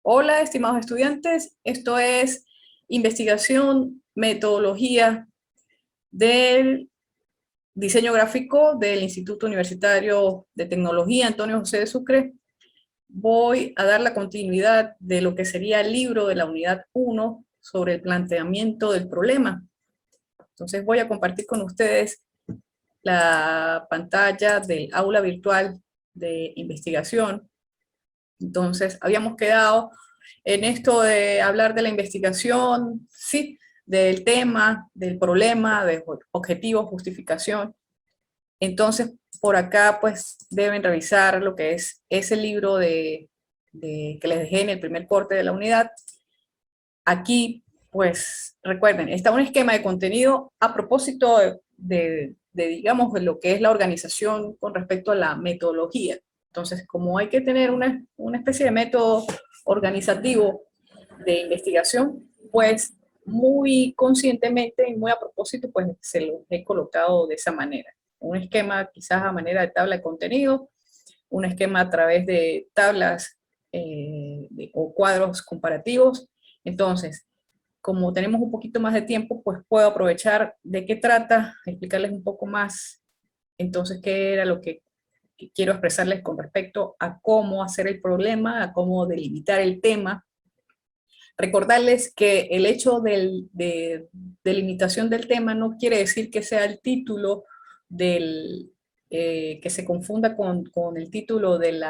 Hola, estimados estudiantes. Esto es investigación, metodología del diseño gráfico del Instituto Universitario de Tecnología Antonio José de Sucre. Voy a dar la continuidad de lo que sería el libro de la unidad 1 sobre el planteamiento del problema. Entonces voy a compartir con ustedes la pantalla del aula virtual de investigación. Entonces habíamos quedado en esto de hablar de la investigación, sí, del tema, del problema, de objetivo, justificación. Entonces, por acá, pues, deben revisar lo que es ese libro que les dejé en el primer corte de la unidad. Aquí, pues, recuerden, está un esquema de contenido a propósito digamos, de lo que es la organización con respecto a la metodología. Entonces, como hay que tener una especie de método organizativo de investigación, pues muy conscientemente y muy a propósito, pues se los he colocado de esa manera. Un esquema quizás a manera de tabla de contenido, un esquema a través de tablas o cuadros comparativos. Entonces, como tenemos un poquito más de tiempo, pues puedo aprovechar de qué trata, explicarles un poco más, entonces, qué era lo que quiero expresarles con respecto a cómo hacer el problema, a cómo delimitar el tema. Recordarles que el hecho de delimitación del tema no quiere decir que sea el título que se confunda con el título de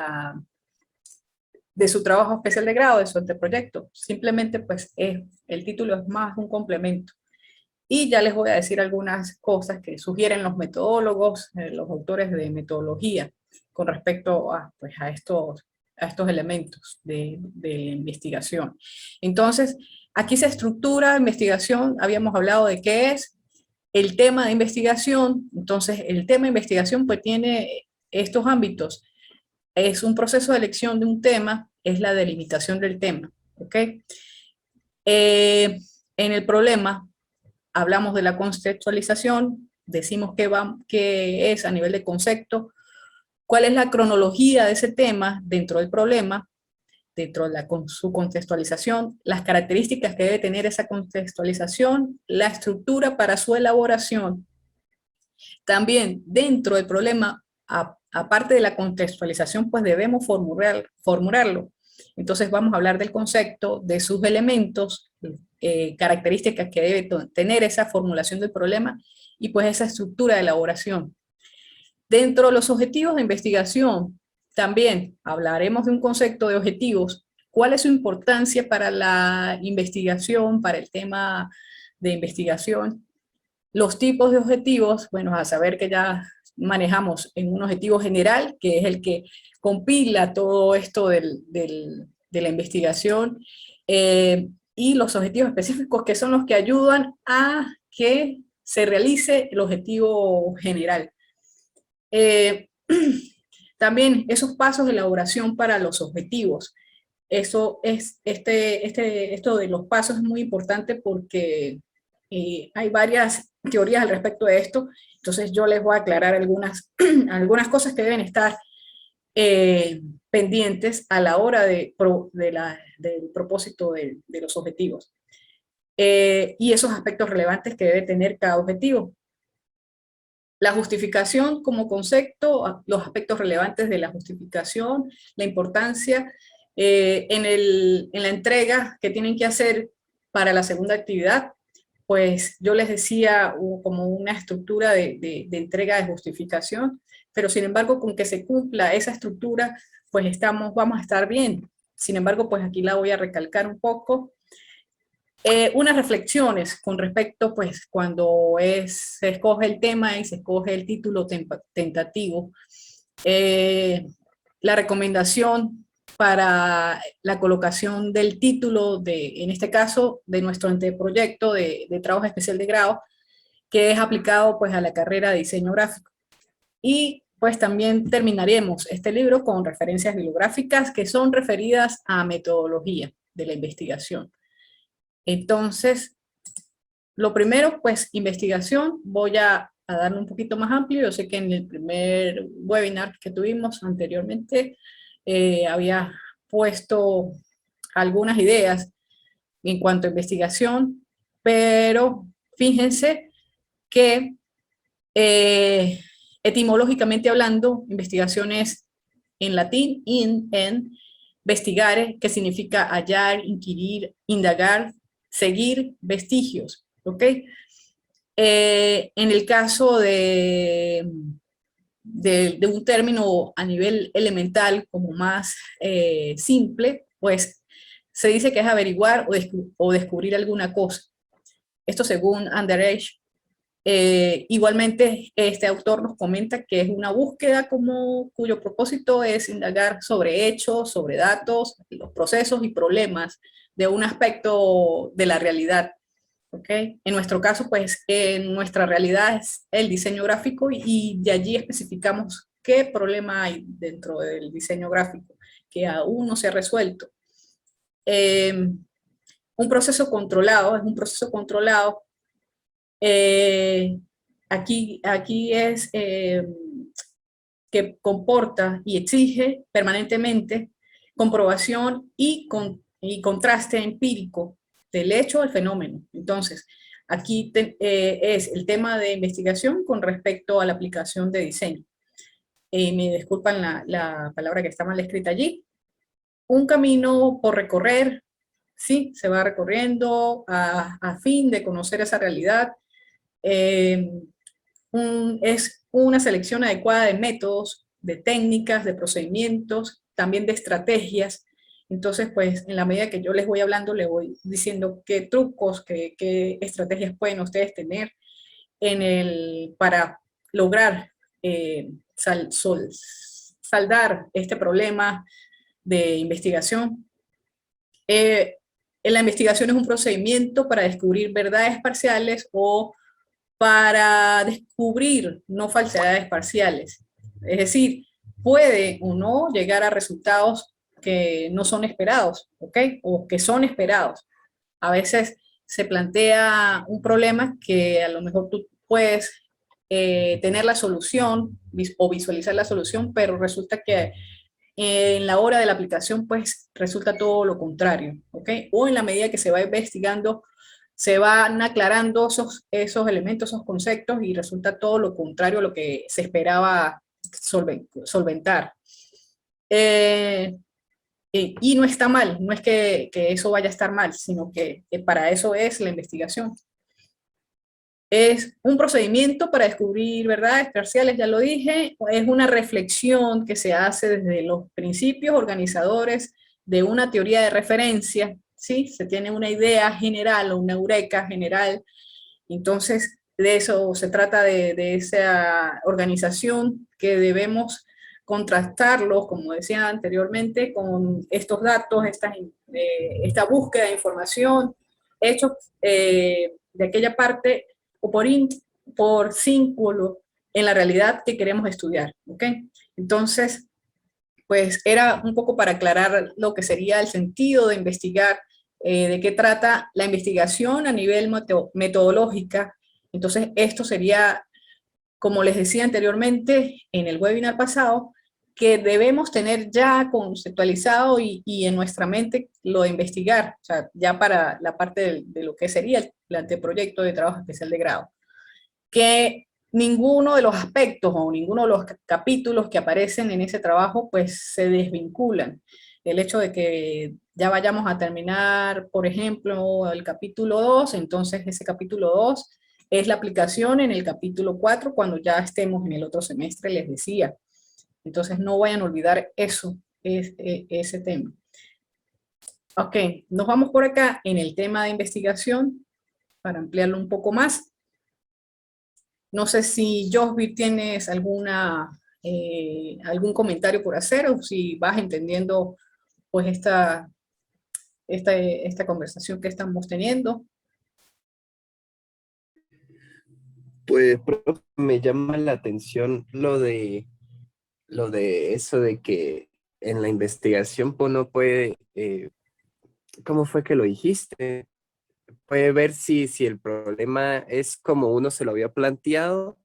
su trabajo especial de grado, de su anteproyecto. Simplemente, pues, el título es más un complemento. Y ya les voy a decir algunas cosas que sugieren los metodólogos, los autores de metodología, con respecto a, pues, a estos elementos de investigación. Entonces, aquí se estructura investigación, habíamos hablado de qué es el tema de investigación. Entonces, el tema de investigación pues tiene estos ámbitos. Es un proceso de elección de un tema, es la delimitación del tema, ¿ok? En el problema hablamos de la contextualización, decimos qué es a nivel de concepto, cuál es la cronología de ese tema dentro del problema, dentro de su contextualización, las características que debe tener esa contextualización, la estructura para su elaboración. También dentro del problema, aparte de la contextualización, pues debemos formularlo. Entonces vamos a hablar del concepto, de sus elementos, características que debe tener esa formulación del problema y pues esa estructura de elaboración. Dentro de los objetivos de investigación, también hablaremos de un concepto de objetivos. ¿Cuál es su importancia para la investigación, para el tema de investigación? Los tipos de objetivos, bueno, a saber que ya manejamos en un objetivo general, que es el que compila todo esto de la investigación, y los objetivos específicos, que son los que ayudan a que se realice el objetivo general. También esos pasos de elaboración para los objetivos. Eso es, esto de los pasos es muy importante porque hay varias teorías al respecto de esto. Entonces yo les voy a aclarar algunas cosas que deben estar pendientes a la hora del propósito de los objetivos. Y esos aspectos relevantes que debe tener cada objetivo. La justificación como concepto, los aspectos relevantes de la justificación, la importancia en la entrega que tienen que hacer para la segunda actividad, pues yo les decía como una estructura de entrega de justificación, pero sin embargo con que se cumpla esa estructura, pues vamos a estar bien. Sin embargo, pues aquí la voy a recalcar un poco. Unas reflexiones con respecto, pues, cuando se escoge el tema y se escoge el título tentativo. La recomendación para la colocación del título, en este caso, de nuestro anteproyecto de trabajo especial de grado, que es aplicado, pues, a la carrera de diseño gráfico. Y, pues, también terminaremos este libro con referencias bibliográficas que son referidas a metodología de la investigación. Entonces, lo primero, pues, investigación. Voy a darle un poquito más amplio. Yo sé que en el primer webinar que tuvimos anteriormente había puesto algunas ideas en cuanto a investigación, pero fíjense que etimológicamente hablando, investigación es en latín, en investigare, que significa hallar, inquirir, indagar, seguir vestigios, ¿ok? En el caso de un término a nivel elemental, como más simple, pues se dice que es averiguar o descubrir alguna cosa. Esto según Anderecht. Igualmente, este autor nos comenta que es una búsqueda cuyo propósito es indagar sobre hechos, sobre datos, los procesos y problemas de un aspecto de la realidad. ¿Okay? En nuestro caso, pues, en nuestra realidad es el diseño gráfico y de allí especificamos qué problema hay dentro del diseño gráfico que aún no se ha resuelto. Un proceso controlado es un proceso controlado. Aquí es que comporta y exige permanentemente comprobación y contraste empírico del hecho al fenómeno. Entonces, aquí es el tema de investigación con respecto a la aplicación de diseño. Me disculpan la palabra que está mal escrita allí. Un camino por recorrer, sí, se va recorriendo a fin de conocer esa realidad. Es una selección adecuada de métodos, de técnicas, de procedimientos, también de estrategias. Entonces, pues, en la medida que yo les voy hablando, les voy diciendo qué trucos, qué estrategias pueden ustedes tener para lograr saldar este problema de investigación. La investigación es un procedimiento para descubrir verdades parciales o para descubrir no falsedades parciales. Es decir, puede o no llegar a resultados que no son esperados, ¿ok? O que son esperados. A veces se plantea un problema que a lo mejor tú puedes tener la solución o visualizar la solución, pero resulta que en la hora de la aplicación, pues resulta todo lo contrario, ¿ok? O en la medida que se va investigando, se van aclarando esos elementos, esos conceptos y resulta todo lo contrario a lo que se esperaba solventar. Y no está mal, no es que eso vaya a estar mal, sino que para eso es la investigación. Es un procedimiento para descubrir verdades parciales, ya lo dije, es una reflexión que se hace desde los principios organizadores de una teoría de referencia, ¿sí? Se tiene una idea general o una eureka general, entonces de eso se trata de esa organización que debemos contrastarlos, como decía anteriormente, con estos datos, esta búsqueda de información, hechos de aquella parte o por símbolo en la realidad que queremos estudiar, ¿ok? Entonces, pues era un poco para aclarar lo que sería el sentido de investigar, de qué trata la investigación a nivel metodológica. Entonces, esto sería, como les decía anteriormente en el webinar pasado, que debemos tener ya conceptualizado y en nuestra mente lo de investigar, o sea, ya para la parte de lo que sería el anteproyecto de trabajo especial de grado. Que ninguno de los aspectos o ninguno de los capítulos que aparecen en ese trabajo pues se desvinculan. El hecho de que ya vayamos a terminar, por ejemplo, el capítulo 2, entonces ese capítulo 2 es la aplicación en el capítulo 4 cuando ya estemos en el otro semestre, les decía. Entonces no vayan a olvidar eso, ese tema. Ok, nos vamos por acá en el tema de investigación para ampliarlo un poco más. No sé si Josby tienes algún comentario por hacer o si vas entendiendo pues esta conversación que estamos teniendo. Pues profe, me llama la atención lo de eso de que en la investigación pues, uno puede, ¿cómo fue que lo dijiste? Puede ver si el problema es como uno se lo había planteado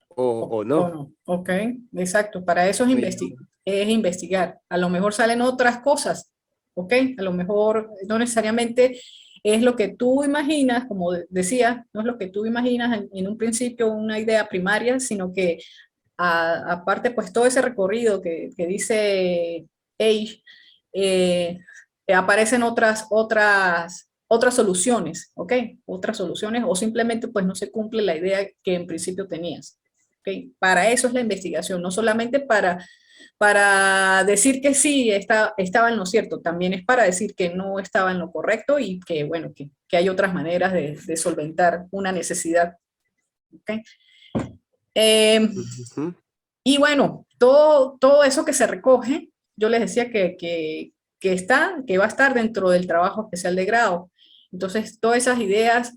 o O no. no. Ok, exacto. Para eso es, Me llama- es investigar. A lo mejor salen otras cosas, ¿ok? A lo mejor no necesariamente es lo que tú imaginas, como decía, no es lo que tú imaginas en un principio, una idea primaria, sino que aparte, pues todo ese recorrido que dice Age, eh, aparecen otras soluciones, ¿ok? Otras soluciones, o simplemente pues no se cumple la idea que en principio tenías, ¿ok? Para eso es la investigación, no solamente para decir que sí, estaba en lo cierto, también es para decir que no estaba en lo correcto y que, bueno, que hay otras maneras de solventar una necesidad, ¿ok? Ujú. Y bueno, todo eso que se recoge, yo les decía que va a estar dentro del trabajo especial de grado. Entonces, todas esas ideas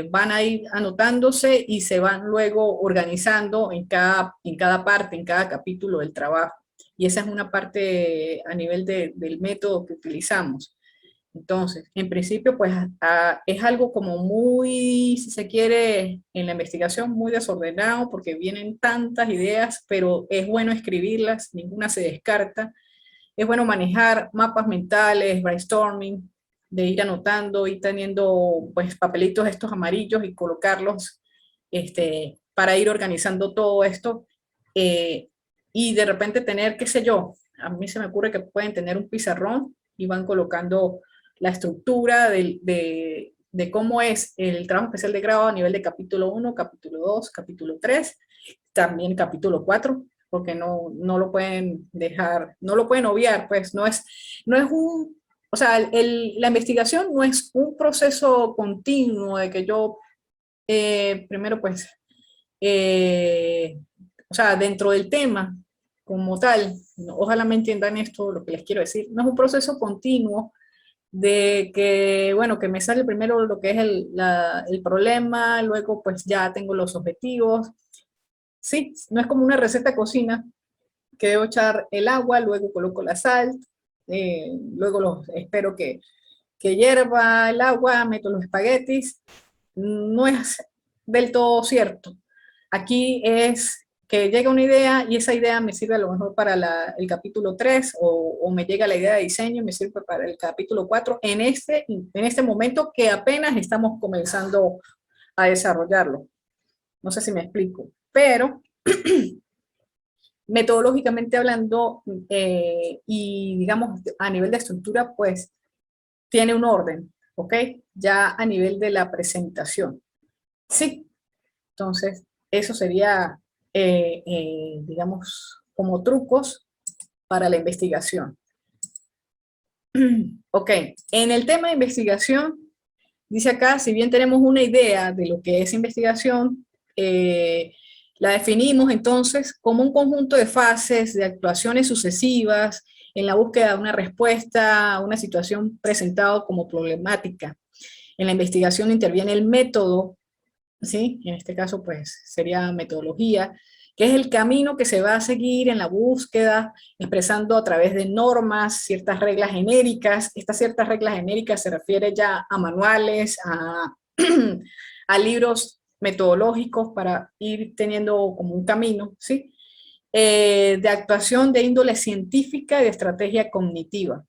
van a ir anotándose y se van luego organizando en cada parte, en cada capítulo del trabajo. Y esa es una parte a nivel del método que utilizamos. Entonces, en principio, pues es algo como muy, si se quiere, en la investigación muy desordenado porque vienen tantas ideas, pero es bueno escribirlas, ninguna se descarta. Es bueno manejar mapas mentales, brainstorming, de ir anotando y teniendo pues papelitos estos amarillos y colocarlos para ir organizando todo esto. eh, y de repente tener, qué sé yo, a mí se me ocurre que pueden tener un pizarrón y van colocando la estructura de cómo es el trabajo especial de grado a nivel de capítulo 1, capítulo 2, capítulo 3, también capítulo 4, porque no lo pueden dejar, no lo pueden obviar, pues no es o sea, la investigación no es un proceso continuo de que yo primero pues, eh, o sea, dentro del tema como tal, ojalá me entiendan esto, lo que les quiero decir, no es un proceso continuo de que, bueno, que me sale primero lo que es el problema, luego pues ya tengo los objetivos. Sí, no es como una receta de cocina, que debo echar el agua, luego coloco la sal, luego espero que hierva el agua, meto los espaguetis. No es del todo cierto. Aquí es que llega una idea y esa idea me sirve a lo mejor para el capítulo 3 o me llega la idea de diseño y me sirve para el capítulo 4 en este momento que apenas estamos comenzando a desarrollarlo. No sé si me explico, pero metodológicamente hablando y digamos a nivel de estructura, pues tiene un orden, ¿ok? Ya a nivel de la presentación. Sí, entonces eso sería, digamos, como trucos para la investigación. Ok, en el tema de investigación, dice acá, si bien tenemos una idea de lo que es investigación, la definimos entonces como un conjunto de fases, de actuaciones sucesivas en la búsqueda de una respuesta a una situación presentada como problemática. En la investigación interviene el método, ¿sí? En este caso, pues, sería metodología, que es el camino que se va a seguir en la búsqueda, expresando a través de normas, ciertas reglas genéricas. Estas ciertas reglas genéricas se refiere ya a manuales, a libros metodológicos para ir teniendo como un camino, ¿sí? De actuación de índole científica y de estrategia cognitiva.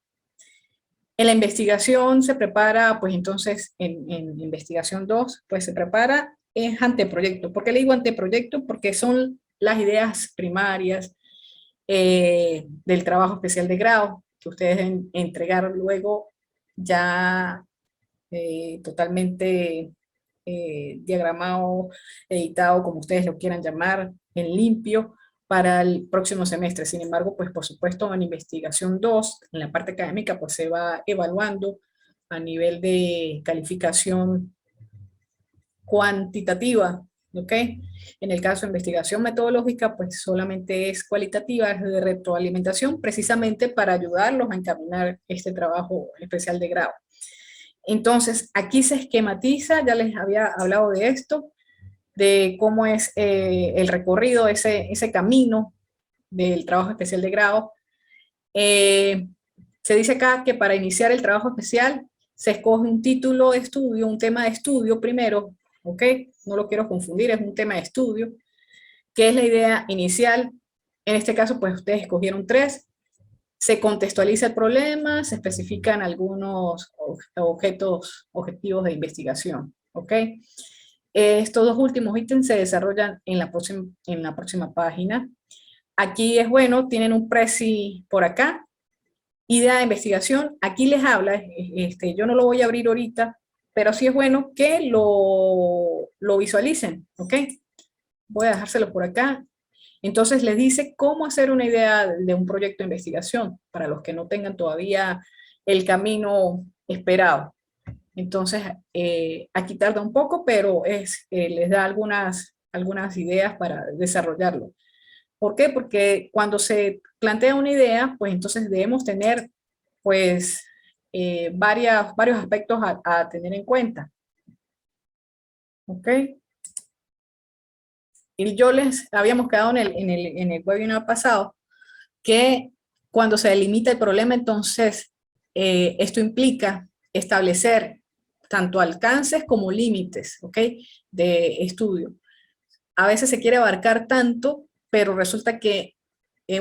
En la investigación se prepara, pues entonces, en investigación 2 pues se prepara es anteproyecto. ¿Por qué le digo anteproyecto? Porque son las ideas primarias del trabajo especial de grado que ustedes deben entregar luego ya totalmente diagramado, editado, como ustedes lo quieran llamar, en limpio, para el próximo semestre. Sin embargo, pues por supuesto en investigación 2 en la parte académica, pues se va evaluando a nivel de calificación cuantitativa, ¿ok? En el caso de investigación metodológica, pues solamente es cualitativa, es de retroalimentación, precisamente para ayudarlos a encaminar este trabajo especial de grado. Entonces, aquí se esquematiza, ya les había hablado de esto, de cómo es el recorrido, ese camino del trabajo especial de grado. Se dice acá que para iniciar el trabajo especial se escoge un título de estudio, un tema de estudio primero, ¿ok? No lo quiero confundir, es un tema de estudio, que es la idea inicial. En este caso, pues ustedes escogieron 3. Se contextualiza el problema, se especifican algunos objetivos de investigación, ¿ok? Estos dos últimos ítems se desarrollan en la próxima página. Aquí es bueno, tienen un presi por acá. Idea de investigación, aquí les habla, yo no lo voy a abrir ahorita, pero sí es bueno que lo visualicen, ¿ok? Voy a dejárselo por acá. Entonces les dice cómo hacer una idea de un proyecto de investigación para los que no tengan todavía el camino esperado. Entonces, aquí tarda un poco, pero les da algunas ideas para desarrollarlo. ¿Por qué? Porque cuando se plantea una idea, pues entonces debemos tener pues varios aspectos a tener en cuenta. ¿Ok? Y yo les habíamos quedado en el webinar pasado que cuando se delimita el problema, entonces esto implica establecer tanto alcances como límites, ¿ok? De estudio. A veces se quiere abarcar tanto, pero resulta que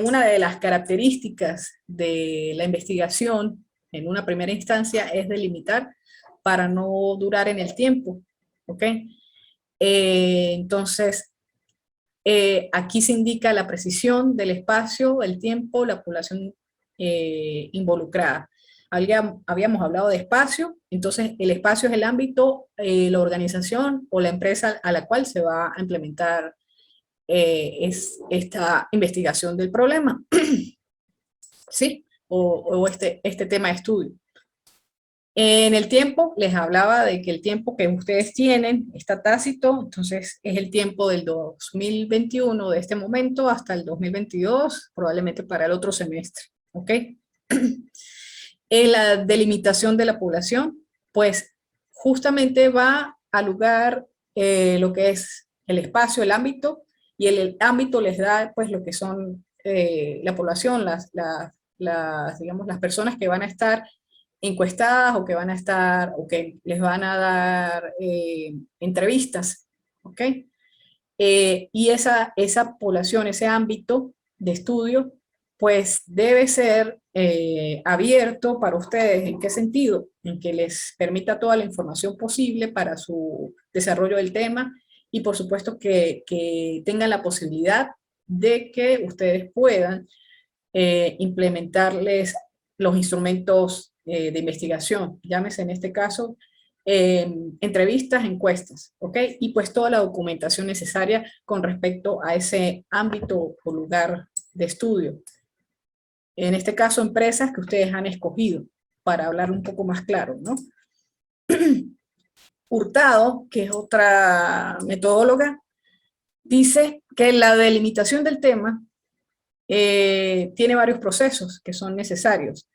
una de las características de la investigación en una primera instancia es delimitar para no durar en el tiempo, ¿ok? Entonces, aquí se indica la precisión del espacio, el tiempo, la población involucrada. Habíamos hablado de espacio, entonces el espacio es el ámbito, la organización o la empresa a la cual se va a implementar esta investigación del problema, ¿sí? O este tema de estudio. En el tiempo, les hablaba de que el tiempo que ustedes tienen está tácito, entonces es el tiempo del 2021, de este momento, hasta el 2022, probablemente para el otro semestre, ¿ok? En la delimitación de la población, pues justamente va a lugar lo que es el espacio, el ámbito, y el ámbito les da pues lo que son la población, digamos, las personas que van a estar encuestadas o que van a estar, o que les van a dar entrevistas, ¿ok? Y esa población, ese ámbito de estudio, pues debe ser abierto para ustedes. ¿En qué sentido? En que les permita toda la información posible para su desarrollo del tema y por supuesto que tengan la posibilidad de que ustedes puedan implementarles los instrumentos de investigación, llámese en este caso entrevistas, encuestas, ¿ok? Y pues toda la documentación necesaria con respecto a ese ámbito o lugar de estudio. En este caso, empresas que ustedes han escogido, para hablar un poco más claro, ¿no? Hurtado, que es otra metodóloga, dice que la delimitación del tema tiene varios procesos que son necesarios.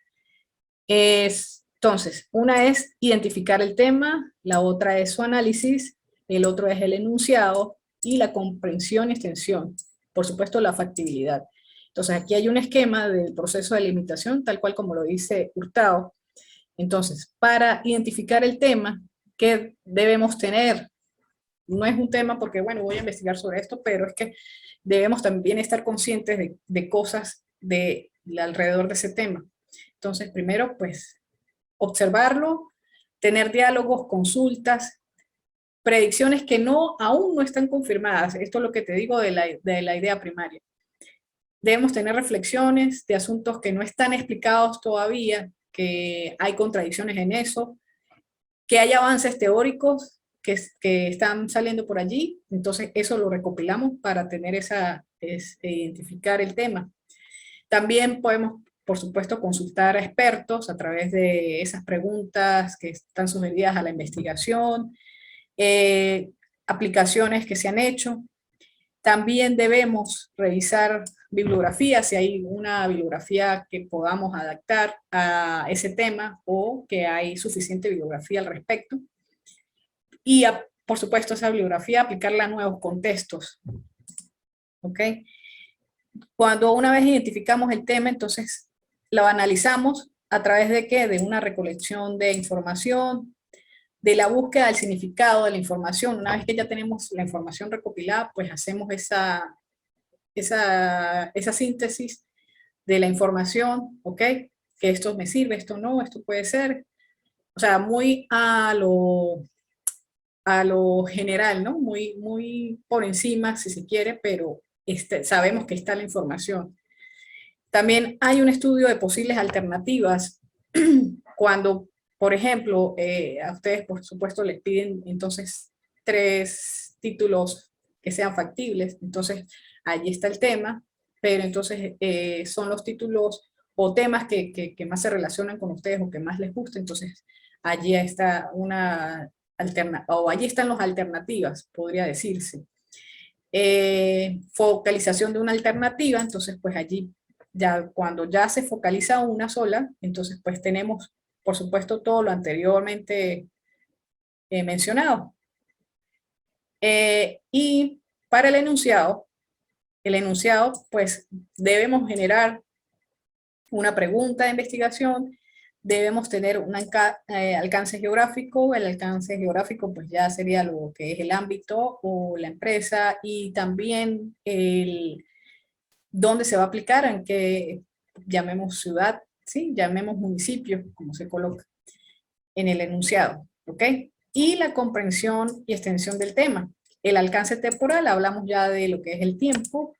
Entonces, una es identificar el tema, la otra es su análisis, el otro es el enunciado y la comprensión y extensión. Por supuesto, la factibilidad. Entonces, aquí hay un esquema del proceso de limitación, tal cual como lo dice Hurtado. Entonces, para identificar el tema, ¿qué debemos tener? No es un tema porque, bueno, voy a investigar sobre esto, pero es que debemos también estar conscientes de cosas alrededor de ese tema. Entonces, primero, pues, observarlo, tener diálogos, consultas, predicciones que aún no están confirmadas. Esto es lo que te digo de la idea primaria. Debemos tener reflexiones de asuntos que no están explicados todavía, que hay contradicciones en eso, que hay avances teóricos que están saliendo por allí, entonces eso lo recopilamos para tener identificar el tema. También podemos, por supuesto, consultar a expertos a través de esas preguntas que están sugeridas a la investigación, aplicaciones que se han hecho. También debemos revisar bibliografía, si hay una bibliografía que podamos adaptar a ese tema o que hay suficiente bibliografía al respecto. Y, por supuesto, esa bibliografía aplicarla a nuevos contextos. ¿Ok? Cuando una vez identificamos el tema, entonces lo analizamos a través de ¿qué? De una recolección de información, de la búsqueda del significado de la información. Una vez que ya tenemos la información recopilada, pues hacemos esa síntesis de la información, ¿ok? Que esto me sirve, esto no, esto puede ser. O sea, muy a lo general, ¿no? Muy, muy por encima, si se quiere, pero sabemos que está la información. También hay un estudio de posibles alternativas cuando, por ejemplo, a ustedes, por supuesto, les piden entonces 3 títulos que sean factibles. Entonces, allí está el tema, pero entonces son los títulos o temas que más se relacionan con ustedes o que más les gusta. Entonces, allí está o allí están las alternativas, podría decirse. Focalización de una alternativa, entonces pues allí ya cuando ya se focaliza una sola, entonces pues tenemos por supuesto todo lo anteriormente mencionado. Y para el enunciado pues debemos generar una pregunta de investigación, debemos tener un alcance geográfico. El alcance geográfico pues ya sería lo que es el ámbito o la empresa, y también el dónde se va a aplicar, en qué, llamemos ciudad, ¿sí? Llamemos municipio, como se coloca en el enunciado, ¿ok? Y la comprensión y extensión del tema. El alcance temporal, hablamos ya de lo que es el tiempo.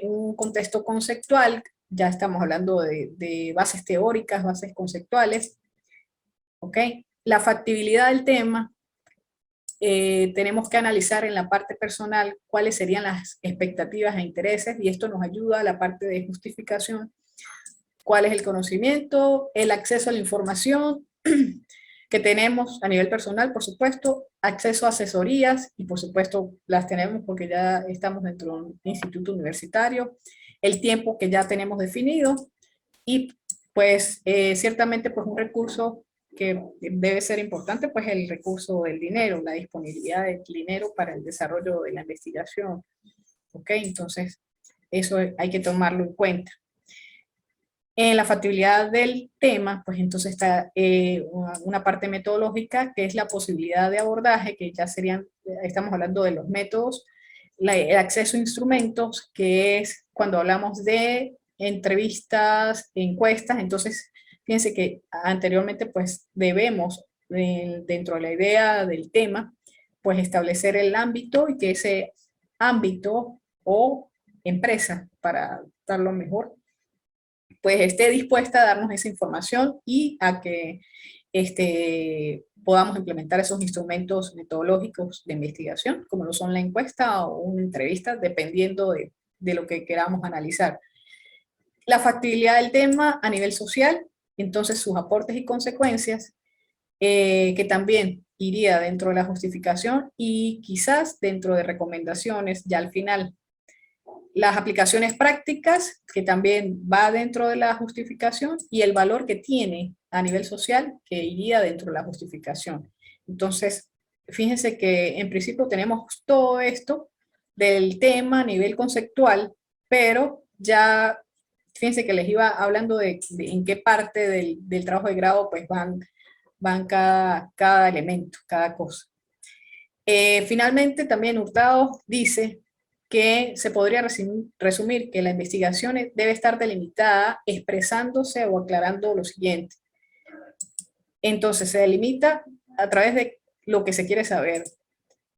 Un contexto conceptual, ya estamos hablando de bases teóricas, bases conceptuales, ¿ok? La factibilidad del tema, tenemos que analizar en la parte personal cuáles serían las expectativas e intereses, y esto nos ayuda a la parte de justificación. ¿Cuál es el conocimiento? El acceso a la información que tenemos a nivel personal, por supuesto, acceso a asesorías, y por supuesto las tenemos porque ya estamos dentro de un instituto universitario, el tiempo que ya tenemos definido, y pues ciertamente pues un recurso que debe ser importante, pues el recurso del dinero, la disponibilidad del dinero para el desarrollo de la investigación. ¿Ok? Entonces, eso hay que tomarlo en cuenta. En la factibilidad del tema, pues entonces está una parte metodológica, que es la posibilidad de abordaje, que ya serían, estamos hablando de los métodos, el acceso a instrumentos, que es cuando hablamos de entrevistas, encuestas. Entonces, fíjense que anteriormente pues debemos, dentro de la idea del tema, pues establecer el ámbito, y que ese ámbito o empresa, para darlo mejor, pues esté dispuesta a darnos esa información y a que podamos implementar esos instrumentos metodológicos de investigación, como lo son la encuesta o una entrevista, dependiendo de lo que queramos analizar. La factibilidad del tema a nivel social, entonces sus aportes y consecuencias, que también iría dentro de la justificación y quizás dentro de recomendaciones ya al final. Las aplicaciones prácticas, que también va dentro de la justificación, y el valor que tiene a nivel social, que iría dentro de la justificación. Entonces, fíjense que en principio tenemos todo esto del tema a nivel conceptual, pero ya, fíjense que les iba hablando de en qué parte del trabajo de grado pues van cada elemento, cada cosa. Finalmente, también Hurtado dice que se podría resumir que la investigación debe estar delimitada expresándose o aclarando lo siguiente. Entonces, se delimita a través de lo que se quiere saber,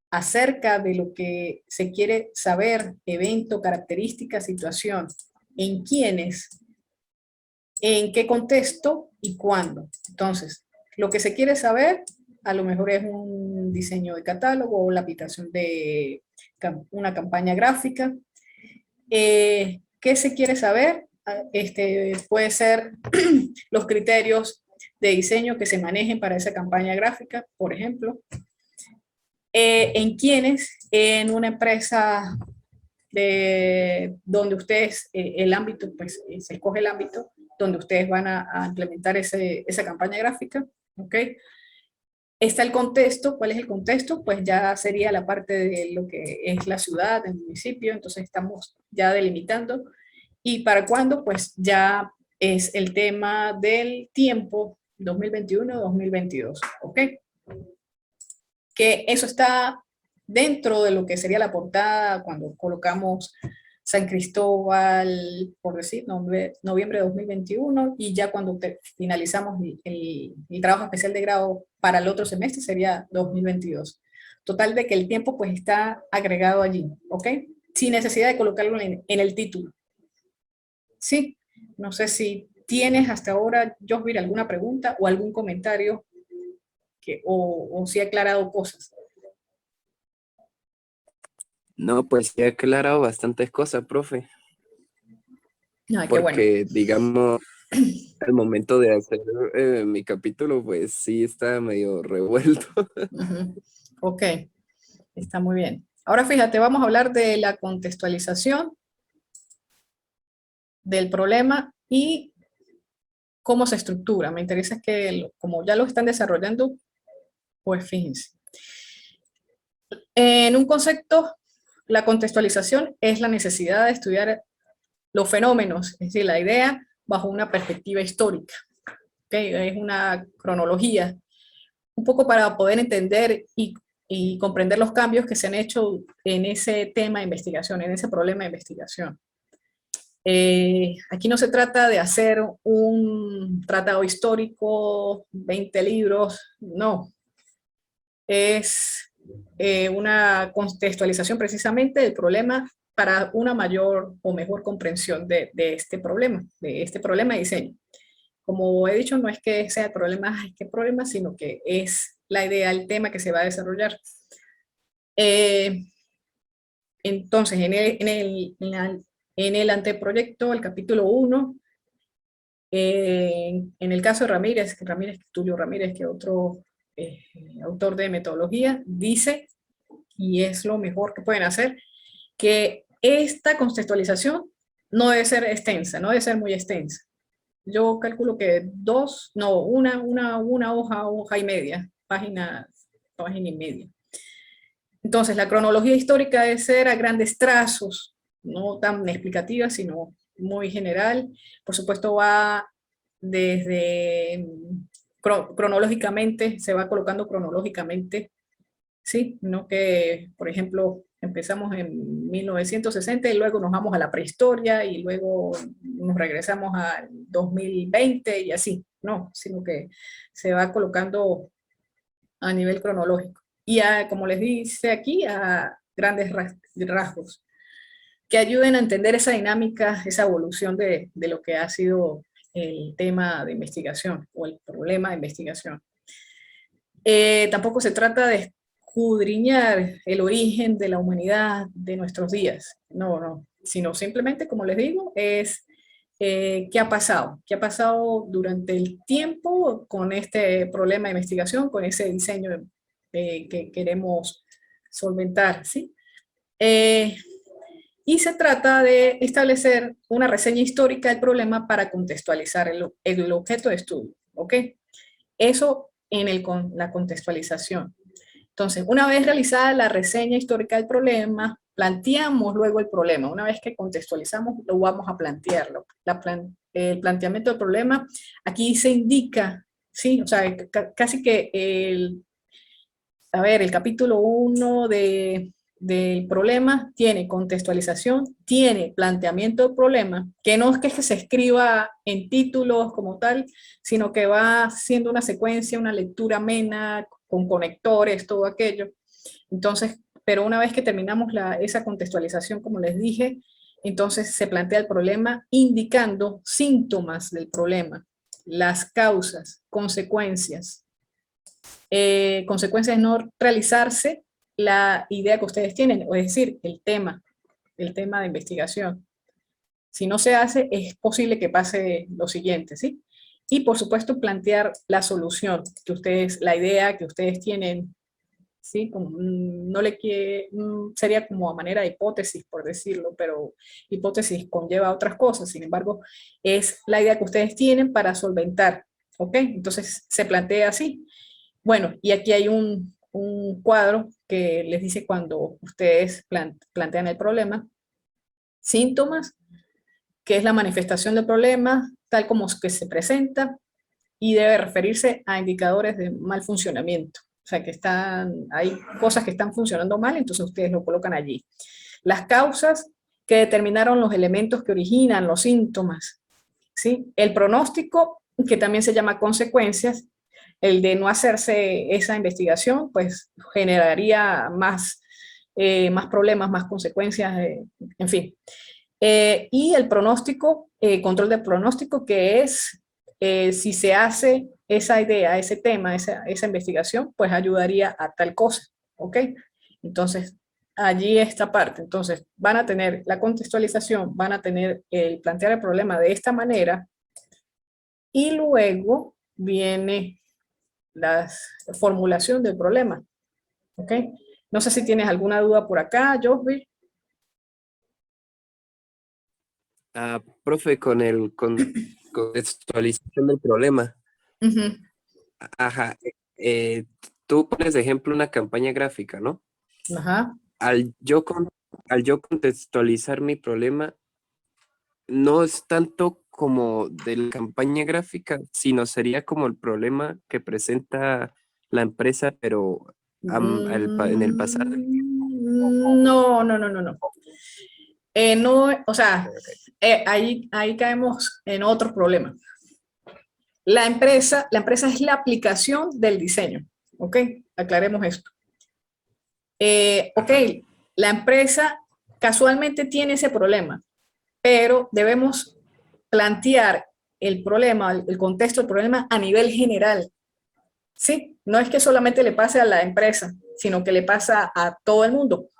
acerca de lo que se quiere saber, evento, característica, situación, en quiénes, en qué contexto y cuándo. Entonces, lo que se quiere saber a lo mejor es un diseño de catálogo o la aplicación de una campaña gráfica. ¿Qué se quiere saber? Puede ser los criterios de diseño que se manejen para esa campaña gráfica, por ejemplo. En quiénes, en una empresa donde ustedes, el ámbito, pues se escoge el ámbito donde ustedes van a implementar esa campaña gráfica, ¿ok? Está el contexto. ¿Cuál es el contexto? Pues ya sería la parte de lo que es la ciudad, el municipio, entonces estamos ya delimitando. ¿Y para cuándo? Pues ya es el tema del tiempo, 2021-2022, ¿ok? Que eso está dentro de lo que sería la portada cuando colocamos San Cristóbal, por decir, noviembre de 2021, y ya cuando finalizamos el trabajo especial de grado para el otro semestre sería 2022. Total de que el tiempo pues está agregado allí, ¿ok? Sin necesidad de colocarlo en el título. Sí, no sé si tienes hasta ahora, Josvir, alguna pregunta o algún comentario o si ha aclarado cosas. No, pues ya he aclarado bastantes cosas, profe, Ay, qué bueno. porque digamos, al momento de hacer mi capítulo, pues sí está medio revuelto. Ujú. Ok, está muy bien. Ahora fíjate, vamos a hablar de la contextualización del problema y cómo se estructura. Me interesa que, como ya lo están desarrollando, pues fíjense. En un concepto, la contextualización es la necesidad de estudiar los fenómenos, es decir, la idea bajo una perspectiva histórica. ¿Okay? Es una cronología, un poco para poder entender y comprender los cambios que se han hecho en ese tema de investigación, en ese problema de investigación. Aquí no se trata de hacer un tratado histórico, 20 libros, no. Es una contextualización precisamente del problema para una mayor o mejor comprensión de este problema de diseño. Como he dicho, no es que sea el problema, ay, qué problema, sino que es la idea, el tema que se va a desarrollar. Eh, entonces, en el anteproyecto, el capítulo 1, en el caso de Tulio Ramírez, que otro autor de metodología, dice, y es lo mejor que pueden hacer, que esta contextualización no debe ser extensa, no debe ser muy extensa. Yo calculo que una hoja y media, página y media. Entonces, la cronología histórica debe ser a grandes trazos, no tan explicativa, sino muy general. Por supuesto, va desde cronológicamente, se va colocando cronológicamente, ¿sí? No que, por ejemplo, empezamos en 1960 y luego nos vamos a la prehistoria y luego nos regresamos al 2020 y así, no, sino que se va colocando a nivel cronológico. Y como les dice aquí, a grandes rasgos, que ayuden a entender esa dinámica, esa evolución de lo que ha sido el tema de investigación o el problema de investigación. Tampoco se trata de escudriñar el origen de la humanidad de nuestros días, no, sino simplemente, como les digo, es qué ha pasado durante el tiempo con este problema de investigación, con ese diseño que queremos solventar, ¿sí? Y se trata de establecer una reseña histórica del problema para contextualizar el objeto de estudio, ¿ok? Eso en la contextualización. Entonces, una vez realizada la reseña histórica del problema, planteamos luego el problema. Una vez que contextualizamos, lo vamos a plantearlo. El planteamiento del problema, aquí se indica, ¿sí? O sea, casi que el capítulo 1 del problema tiene contextualización, tiene planteamiento del problema, que no es que se escriba en títulos como tal, sino que va siendo una secuencia, una lectura amena, con conectores, todo aquello. Entonces, pero una vez que terminamos esa contextualización, como les dije, entonces se plantea el problema indicando síntomas del problema, las causas, consecuencias, consecuencias de no realizarse la idea que ustedes tienen, es decir, el tema de investigación. Si no se hace, es posible que pase lo siguiente, ¿sí? Y por supuesto plantear la solución, la idea que ustedes tienen, ¿sí? Como, no le sería como a manera de hipótesis, por decirlo, pero hipótesis conlleva otras cosas, sin embargo, es la idea que ustedes tienen para solventar, ¿ok? Entonces se plantea así. Bueno, y aquí hay un cuadro que les dice cuando ustedes plantean el problema, síntomas, que es la manifestación del problema, tal como que se presenta, y debe referirse a indicadores de mal funcionamiento. O sea, que hay cosas que están funcionando mal, entonces ustedes lo colocan allí. Las causas que determinaron los elementos que originan los síntomas, ¿sí? El pronóstico, que también se llama consecuencias, el de no hacerse esa investigación, pues generaría más problemas, más consecuencias, en fin. Y el pronóstico, control de pronóstico, que es si se hace esa idea, ese tema, esa investigación, pues ayudaría a tal cosa, ¿ok? Entonces, allí esta parte. Entonces, van a tener la contextualización, van a tener el plantear el problema de esta manera, y luego viene la formulación del problema, ¿ok? No sé si tienes alguna duda por acá, Josby. Profe, con contextualización del problema. Uh -huh. Ajá. Tú pones de ejemplo una campaña gráfica, ¿no? Ajá. Al yo contextualizar mi problema, no es tanto como de la campaña gráfica, sino sería como el problema que presenta la empresa, pero en el pasado. No, no, no, no, no. No, o sea, Ok. ahí caemos en otro problema. La empresa es la aplicación del diseño, ¿ok? Aclaremos esto. Ok, la empresa casualmente tiene ese problema, pero debemos plantear el problema, el contexto del problema a nivel general. Sí, no es que solamente le pase a la empresa, sino que le pasa a todo el mundo.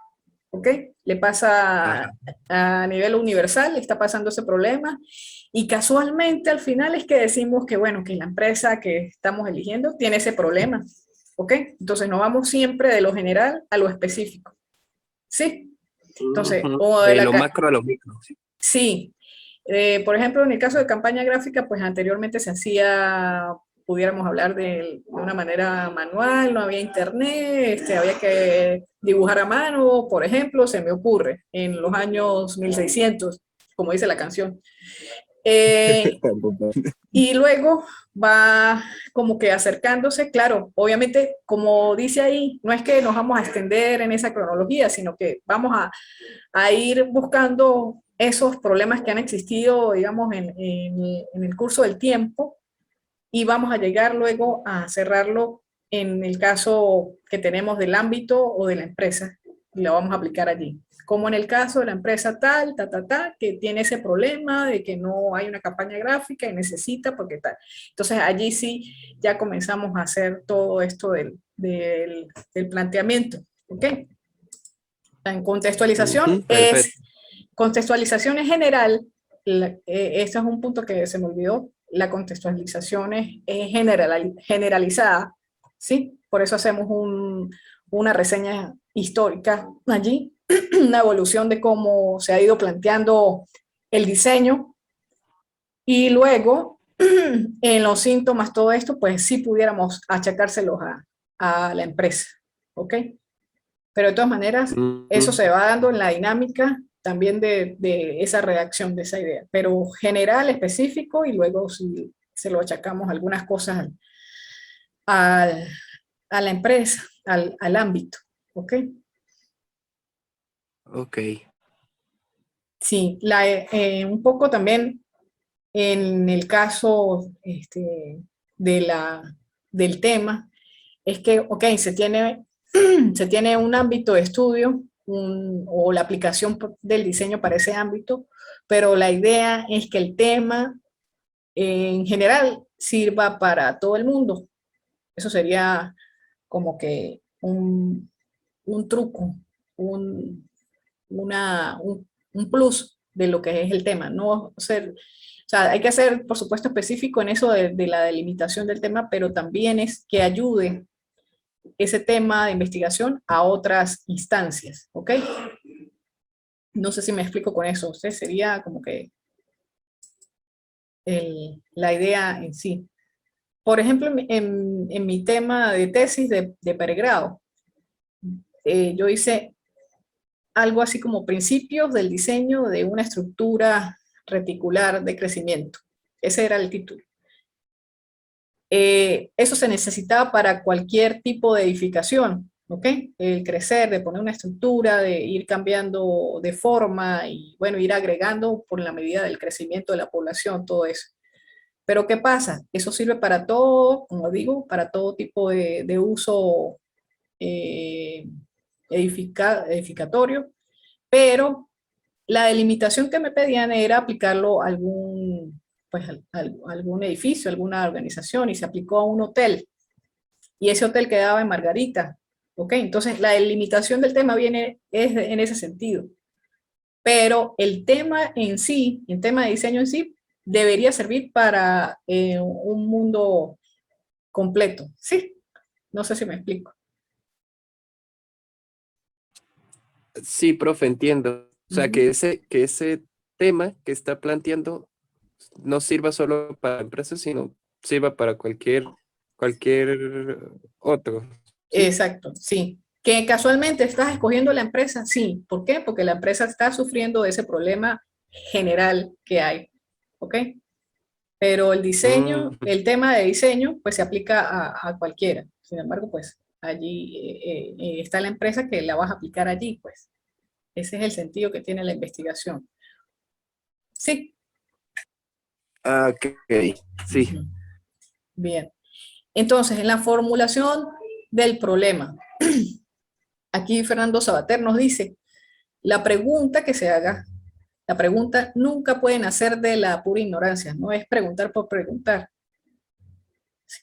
¿Ok? Le pasa Ajá. a nivel universal, le está pasando ese problema, y casualmente al final es que decimos que, bueno, que la empresa que estamos eligiendo tiene ese problema. ¿Ok? Entonces no vamos siempre de lo general a lo específico. ¿Sí? Entonces, Ujú. o de De la, lo macro a lo micro. Sí. sí, por ejemplo, en el caso de campaña gráfica, pues anteriormente se hacía, pudiéramos hablar de una manera manual, no había internet, había que dibujar a mano, por ejemplo, se me ocurre, en los años 1600, como dice la canción. Eh, y luego va como que acercándose, claro, obviamente, como dice ahí, no es que nos vamos a extender en esa cronología, sino que vamos a ir buscando esos problemas que han existido, digamos, en el curso del tiempo, y vamos a llegar luego a cerrarlo en el caso que tenemos del ámbito o de la empresa, y lo vamos a aplicar allí. Como en el caso de la empresa tal, que tiene ese problema de que no hay una campaña gráfica y necesita porque tal. Entonces allí sí ya comenzamos a hacer todo esto del planteamiento. ¿Ok? En contextualización Ujú, perfecto. contextualización en general, este es un punto que se me olvidó, la contextualización es generalizada, ¿sí? Por eso hacemos una reseña histórica allí, una evolución de cómo se ha ido planteando el diseño, y luego en los síntomas, todo esto, pues sí pudiéramos achacárselos a la empresa, ¿ok? Pero de todas maneras, eso Ujú. se va dando en la dinámica también de esa redacción de esa idea, pero general, específico, y luego si se lo achacamos algunas cosas al, a la empresa, al ámbito, ¿ok? Ok. Sí, un poco también en el caso del tema, es que, ok, se tiene un ámbito de estudio o la aplicación del diseño para ese ámbito, pero la idea es que el tema en general sirva para todo el mundo. Eso sería como que un truco, un, un plus de lo que es el tema. No ser, o sea, hay que ser, por supuesto, específico en eso de la delimitación del tema, pero también es que ayude ese tema de investigación a otras instancias, ¿ok? No sé si me explico con eso, sería como que la idea en sí. Por ejemplo, en mi tema de tesis de pregrado, yo hice algo así como principios del diseño de una estructura reticular de crecimiento. Ese era el título. Eso se necesitaba para cualquier tipo de edificación, ¿ok? El crecer, de poner una estructura, de ir cambiando de forma y, bueno, ir agregando por la medida del crecimiento de la población, todo eso. Pero ¿qué pasa? Eso sirve para todo, como digo, para todo tipo de uso eh, edificatorio, pero la delimitación que me pedían era aplicarlo a algún, pues, algún edificio, alguna organización, y se aplicó a un hotel, y ese hotel quedaba en Margarita, ¿ok? Entonces, la delimitación del tema viene es en ese sentido, pero el tema en sí, el tema de diseño en sí, debería servir para un mundo completo, ¿sí? No sé si me explico. Sí, profe, entiendo. O sea, Ujú. que ese tema que está planteando no sirva solo para empresas, sino sirva para cualquier otro, ¿sí? Exacto, sí. Que casualmente estás escogiendo la empresa, sí. ¿Por qué? Porque la empresa está sufriendo de ese problema general que hay, ¿ok? Pero el Mm, diseño, el tema de diseño, pues se aplica a cualquiera. Sin embargo, pues allí está la empresa que la vas a aplicar allí, pues. Ese es el sentido que tiene la investigación. Sí. ok, sí. Ujú. Bien. Entonces, en la formulación del problema, aquí Fernando Sabater nos dice, la pregunta que se haga, la pregunta nunca puede nacer de la pura ignorancia, no es preguntar por preguntar.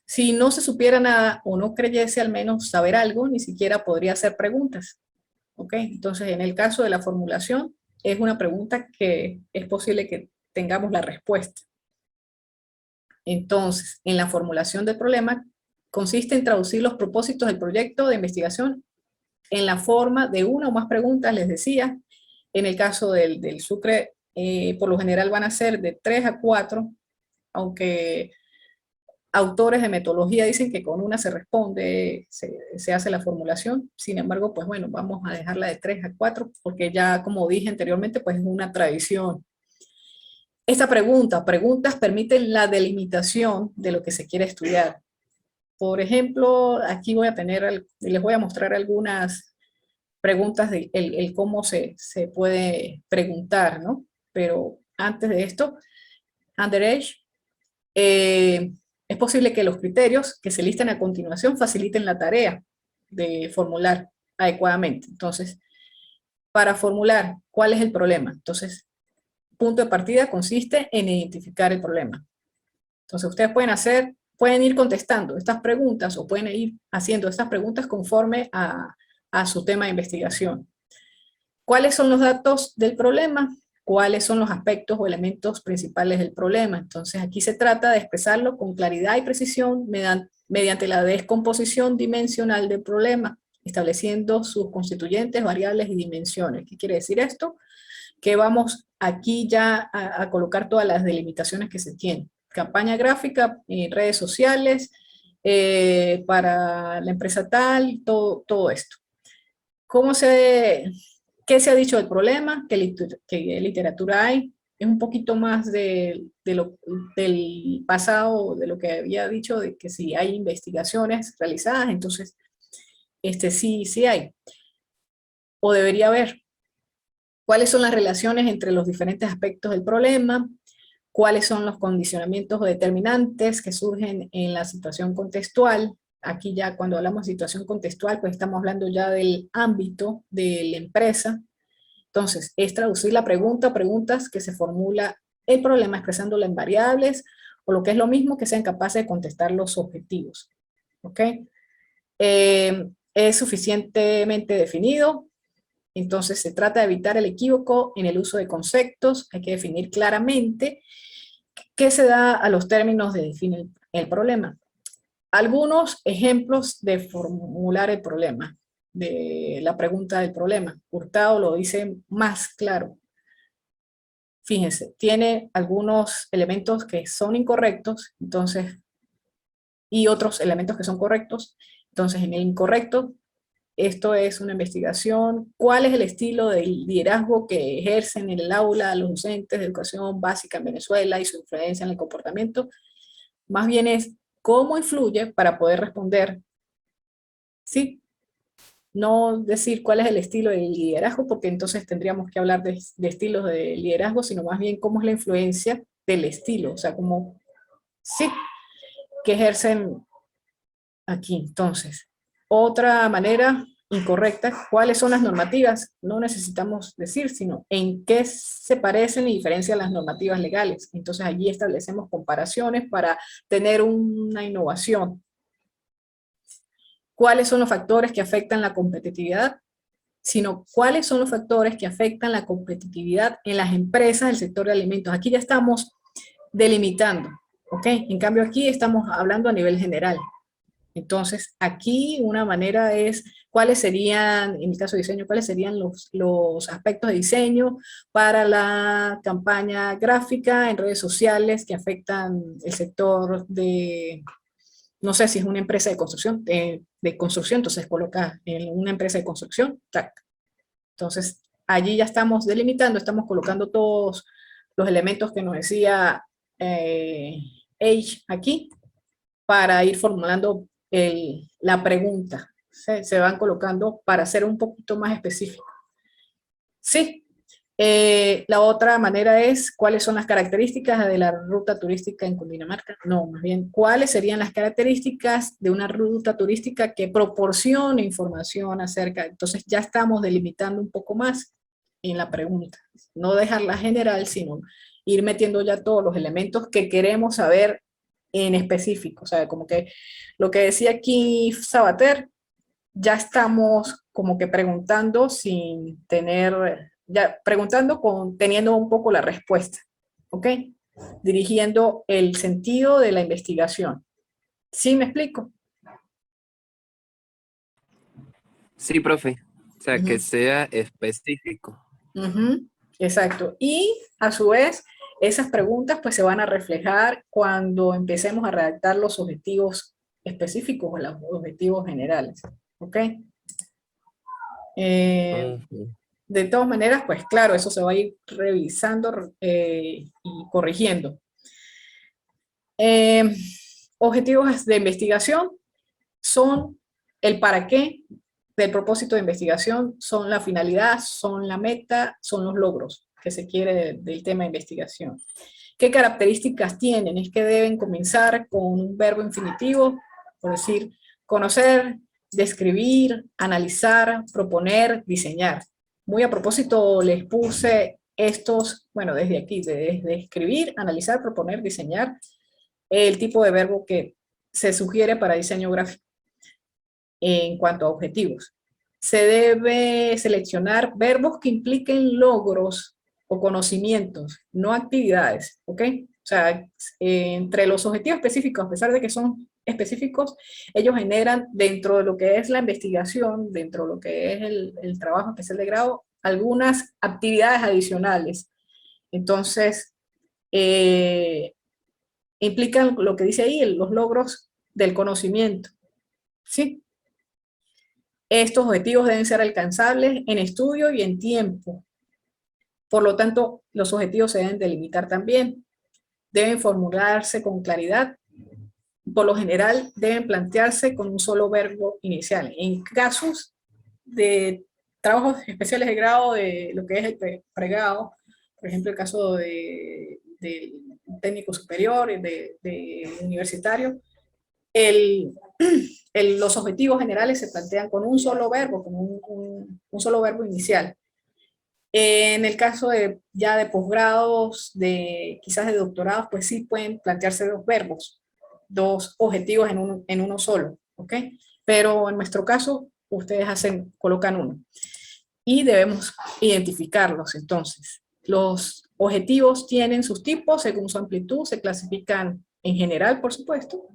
Si no se supiera nada o no creyese al menos saber algo, ni siquiera podría hacer preguntas. ¿Ok? Entonces, en el caso de la formulación, es una pregunta que es posible que tengamos la respuesta. Entonces, en la formulación del problema, consiste en traducir los propósitos del proyecto de investigación en la forma de una o más preguntas, les decía. En el caso del Sucre, por lo general van a ser de 3 a 4, aunque autores de metodología dicen que con una se responde, se hace la formulación. Sin embargo, pues bueno, vamos a dejarla de 3 a 4 porque ya, como dije anteriormente, pues es una tradición. Esta preguntas permiten la delimitación de lo que se quiere estudiar. Por ejemplo, aquí voy a tener, les voy a mostrar algunas preguntas de el cómo se puede preguntar, ¿no? Pero antes de esto, underage, eh, es posible que los criterios que se listan a continuación faciliten la tarea de formular adecuadamente. Entonces, para formular cuál es el problema. Entonces, punto de partida consiste en identificar el problema. Entonces, ustedes pueden ir contestando estas preguntas o pueden ir haciendo estas preguntas conforme a su tema de investigación. ¿Cuáles son los datos del problema? ¿Cuáles son los aspectos o elementos principales del problema? Entonces, aquí se trata de expresarlo con claridad y precisión mediante la descomposición dimensional del problema, estableciendo sus constituyentes, variables y dimensiones. ¿Qué quiere decir esto? Que vamos aquí ya a colocar todas las delimitaciones que se tienen. Campaña gráfica, redes sociales, para la empresa tal, todo esto. ¿Cómo se, ¿Qué se ha dicho del problema? ¿Qué literatura hay? Es un poquito más del pasado, de lo que había dicho, de que si hay investigaciones realizadas, entonces sí hay, o debería haber. ¿Cuáles son las relaciones entre los diferentes aspectos del problema? ¿Cuáles son los condicionamientos o determinantes que surgen en la situación contextual? Aquí ya cuando hablamos de situación contextual, pues estamos hablando ya del ámbito de la empresa. Entonces, es traducir la pregunta a preguntas que se formula el problema expresándolo en variables, o lo que es lo mismo, que sean capaces de contestar los objetivos. ¿Ok? Es suficientemente definido. Entonces, se trata de evitar el equívoco en el uso de conceptos. Hay que definir claramente qué se da a los términos de definir el problema. Algunos ejemplos de formular el problema, de la pregunta del problema. Hurtado lo dice más claro. Fíjense, tiene algunos elementos que son incorrectos, entonces, y otros elementos que son correctos. Entonces, en el incorrecto, esto es una investigación. ¿Cuál es el estilo de liderazgo que ejercen en el aula los docentes de educación básica en Venezuela y su influencia en el comportamiento? Más bien es cómo influye para poder responder, ¿sí? no decir cuál es el estilo de liderazgo, porque entonces tendríamos que hablar de estilos de liderazgo, sino más bien cómo es la influencia del estilo, o sea, cómo sí, que ejercen aquí. Entonces, otra manera incorrecta, ¿cuáles son las normativas? No necesitamos decir, sino en qué se parecen y diferencian las normativas legales. Entonces, allí establecemos comparaciones para tener una innovación. ¿Cuáles son los factores que afectan la competitividad? Sino cuáles son los factores que afectan la competitividad en las empresas del sector de alimentos. Aquí ya estamos delimitando, ¿ok? En cambio, aquí estamos hablando a nivel general. Entonces, aquí una manera es cuáles serían, en el caso de diseño, cuáles serían los aspectos de diseño para la campaña gráfica en redes sociales que afectan el sector de, no sé si es una empresa de construcción, entonces coloca en una empresa de construcción, tac. Entonces, allí ya estamos delimitando, estamos colocando todos los elementos que nos decía Age aquí, para ir formulando la pregunta. Se van colocando para ser un poquito más específico. Sí, la otra manera es cuáles son las características de la ruta turística en Cundinamarca. No, más bien, cuáles serían las características de una ruta turística que proporcione información acerca. Entonces ya estamos delimitando un poco más en la pregunta. No dejarla general, sino ir metiendo ya todos los elementos que queremos saber en específico. O sea, como que lo que decía aquí Sabater, ya estamos como que preguntando sin tener, ya preguntando teniendo un poco la respuesta, ¿ok? Dirigiendo el sentido de la investigación. ¿Sí me explico? Sí, profe. O sea, que Ujú. sea específico. Ujú, exacto. Y a su vez, esas preguntas pues se van a reflejar cuando empecemos a redactar los objetivos específicos o los objetivos generales, ¿ok? Eh, Ujú. de todas maneras, pues claro, eso se va a ir revisando y corrigiendo. Eh, objetivos de investigación son el para qué del propósito de investigación, son la finalidad, son la meta, son los logros que se quiere del tema de investigación. ¿Qué características tienen? Es que deben comenzar con un verbo infinitivo, por decir, conocer, describir, analizar, proponer, diseñar. Muy a propósito les puse estos, bueno, desde aquí, desde escribir, analizar, proponer, diseñar, el tipo de verbo que se sugiere para diseño gráfico en cuanto a objetivos. Se debe seleccionar verbos que impliquen logros o conocimientos, no actividades, ¿ok? O sea, entre los objetivos específicos, a pesar de que son específicos, ellos generan dentro de lo que es la investigación, dentro de lo que es el trabajo especial de grado, algunas actividades adicionales. Entonces, implican lo que dice ahí, los logros del conocimiento, ¿sí? Estos objetivos deben ser alcanzables en estudio y en tiempo. Por lo tanto, los objetivos se deben delimitar también. Deben formularse con claridad. Por lo general, deben plantearse con un solo verbo inicial. En casos de trabajos especiales de grado, de lo que es el pregrado, por ejemplo, el caso de técnico superior, de universitario, el, los objetivos generales se plantean con un solo verbo, con un solo verbo inicial. En el caso de ya de posgrados, de quizás de doctorados, pues sí pueden plantearse dos verbos, dos objetivos en uno solo, ¿ok? Pero en nuestro caso, ustedes colocan uno. Y debemos identificarlos entonces. Los objetivos tienen sus tipos según su amplitud, se clasifican en general, por supuesto,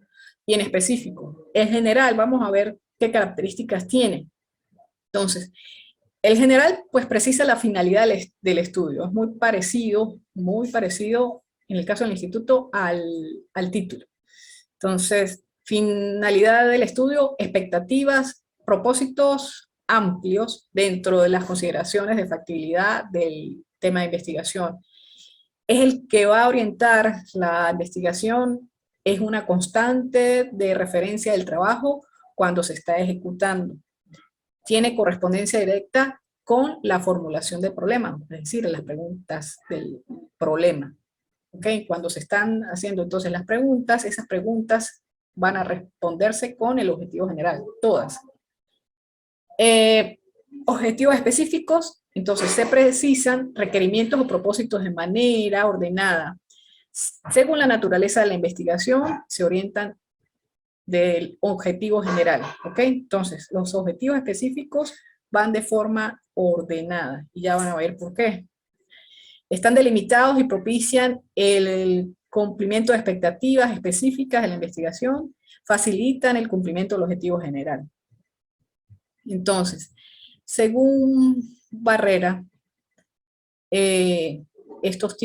y en específico. En general, vamos a ver qué características tiene. Entonces, el general, pues precisa la finalidad del estudio. Es muy parecido en el caso del instituto al título. Entonces, finalidad del estudio, expectativas, propósitos amplios dentro de las consideraciones de factibilidad del tema de investigación. Es el que va a orientar la investigación, es una constante de referencia del trabajo cuando se está ejecutando. tiene correspondencia directa con la formulación del problema, es decir, las preguntas del problema. ¿Ok? Cuando se están haciendo entonces las preguntas, esas preguntas van a responderse con el objetivo general, todas. Objetivos específicos, entonces se precisan requerimientos o propósitos de manera ordenada. Según la naturaleza de la investigación, se orientan del objetivo general, ¿ok? Entonces, los objetivos específicos van de forma ordenada, y ya van a ver por qué. Están delimitados y propician el cumplimiento de expectativas específicas de la investigación, facilitan el cumplimiento del objetivo general. Entonces, según Barrera, estos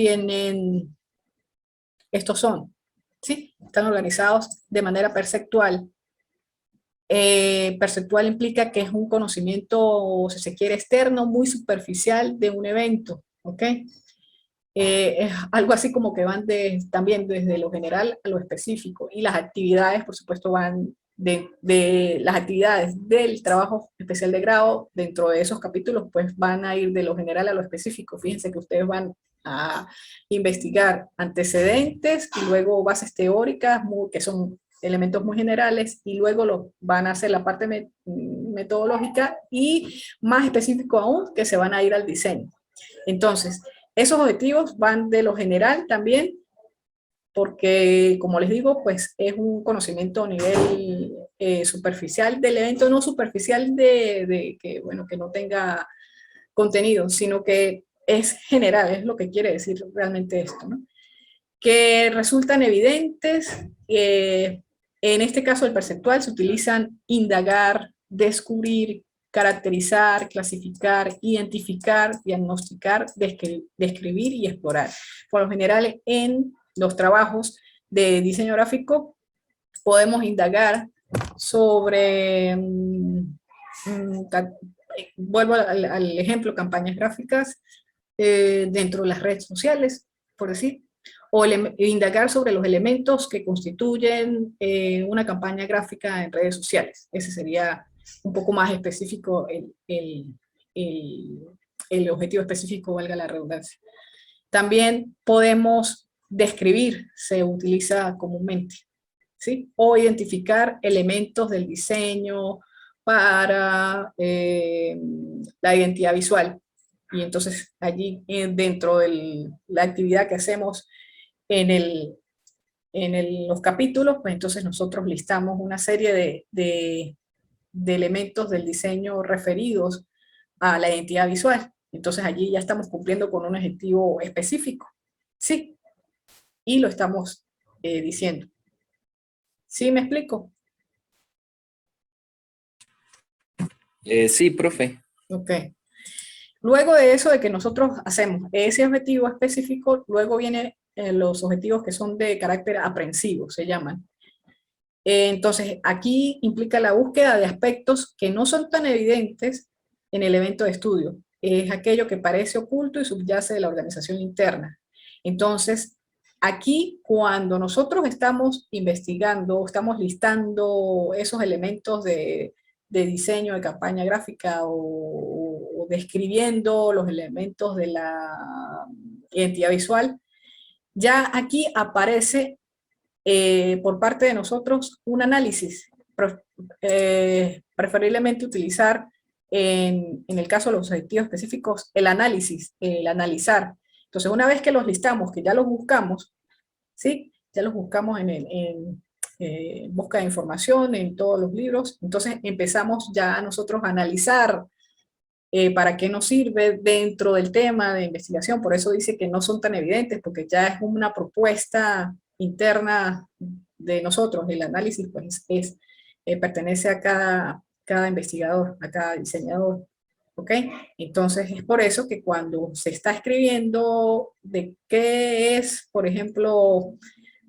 son, ¿sí? Están organizados de manera perceptual. Perceptual implica que es un conocimiento, si se quiere, externo, muy superficial de un evento, ¿ok? Es algo así como que van también desde lo general a lo específico, y las actividades, por supuesto, van de las actividades del trabajo especial de grado, dentro de esos capítulos, pues van a ir de lo general a lo específico. Fíjense que ustedes van a investigar antecedentes y luego bases teóricas, que son elementos muy generales, y luego van a hacer la parte metodológica y más específico aún, que se van a ir al diseño. Entonces, esos objetivos van de lo general también, porque, como les digo, pues es un conocimiento a nivel superficial del evento, no superficial de que, bueno, que no tenga contenido, sino que es general, es lo que quiere decir realmente esto, ¿no? Que resultan evidentes, en este caso el perceptual se utilizan indagar, descubrir, caracterizar, clasificar, identificar, diagnosticar, describir y explorar. Por lo general, en los trabajos de diseño gráfico podemos indagar sobre, vuelvo al ejemplo, campañas gráficas dentro de las redes sociales, por decir, o indagar sobre los elementos que constituyen una campaña gráfica en redes sociales. Ese sería un poco más específico el objetivo específico, valga la redundancia. También podemos describir, se utiliza comúnmente, ¿sí? O identificar elementos del diseño para la identidad visual. Y entonces allí dentro de la actividad que hacemos en los capítulos, pues entonces nosotros listamos una serie de elementos del diseño referidos a la identidad visual. Entonces allí ya estamos cumpliendo con un objetivo específico, ¿sí? Y lo estamos diciendo. ¿Sí me explico? Sí, profe. Ok. Luego de eso, de que nosotros hacemos ese objetivo específico, luego vienen los objetivos que son de carácter aprensivo, se llaman. Entonces, aquí implica la búsqueda de aspectos que no son tan evidentes en el evento de estudio. Es aquello que parece oculto y subyace de la organización interna. Entonces, aquí cuando nosotros estamos investigando, estamos listando esos elementos de diseño de campaña gráfica o describiendo los elementos de la identidad visual, ya aquí aparece por parte de nosotros un análisis, preferiblemente utilizar en el caso de los objetivos específicos el análisis, el analizar. Entonces, una vez que los listamos, que ya los buscamos, ¿sí? Ya los buscamos en busca de información, en todos los libros, entonces empezamos ya nosotros a analizar para qué nos sirve dentro del tema de investigación. Por eso dice que no son tan evidentes, porque ya es una propuesta interna de nosotros. El análisis pues pertenece a cada investigador, a cada diseñador. ¿Ok? Entonces es por eso que cuando se está escribiendo de qué es, por ejemplo,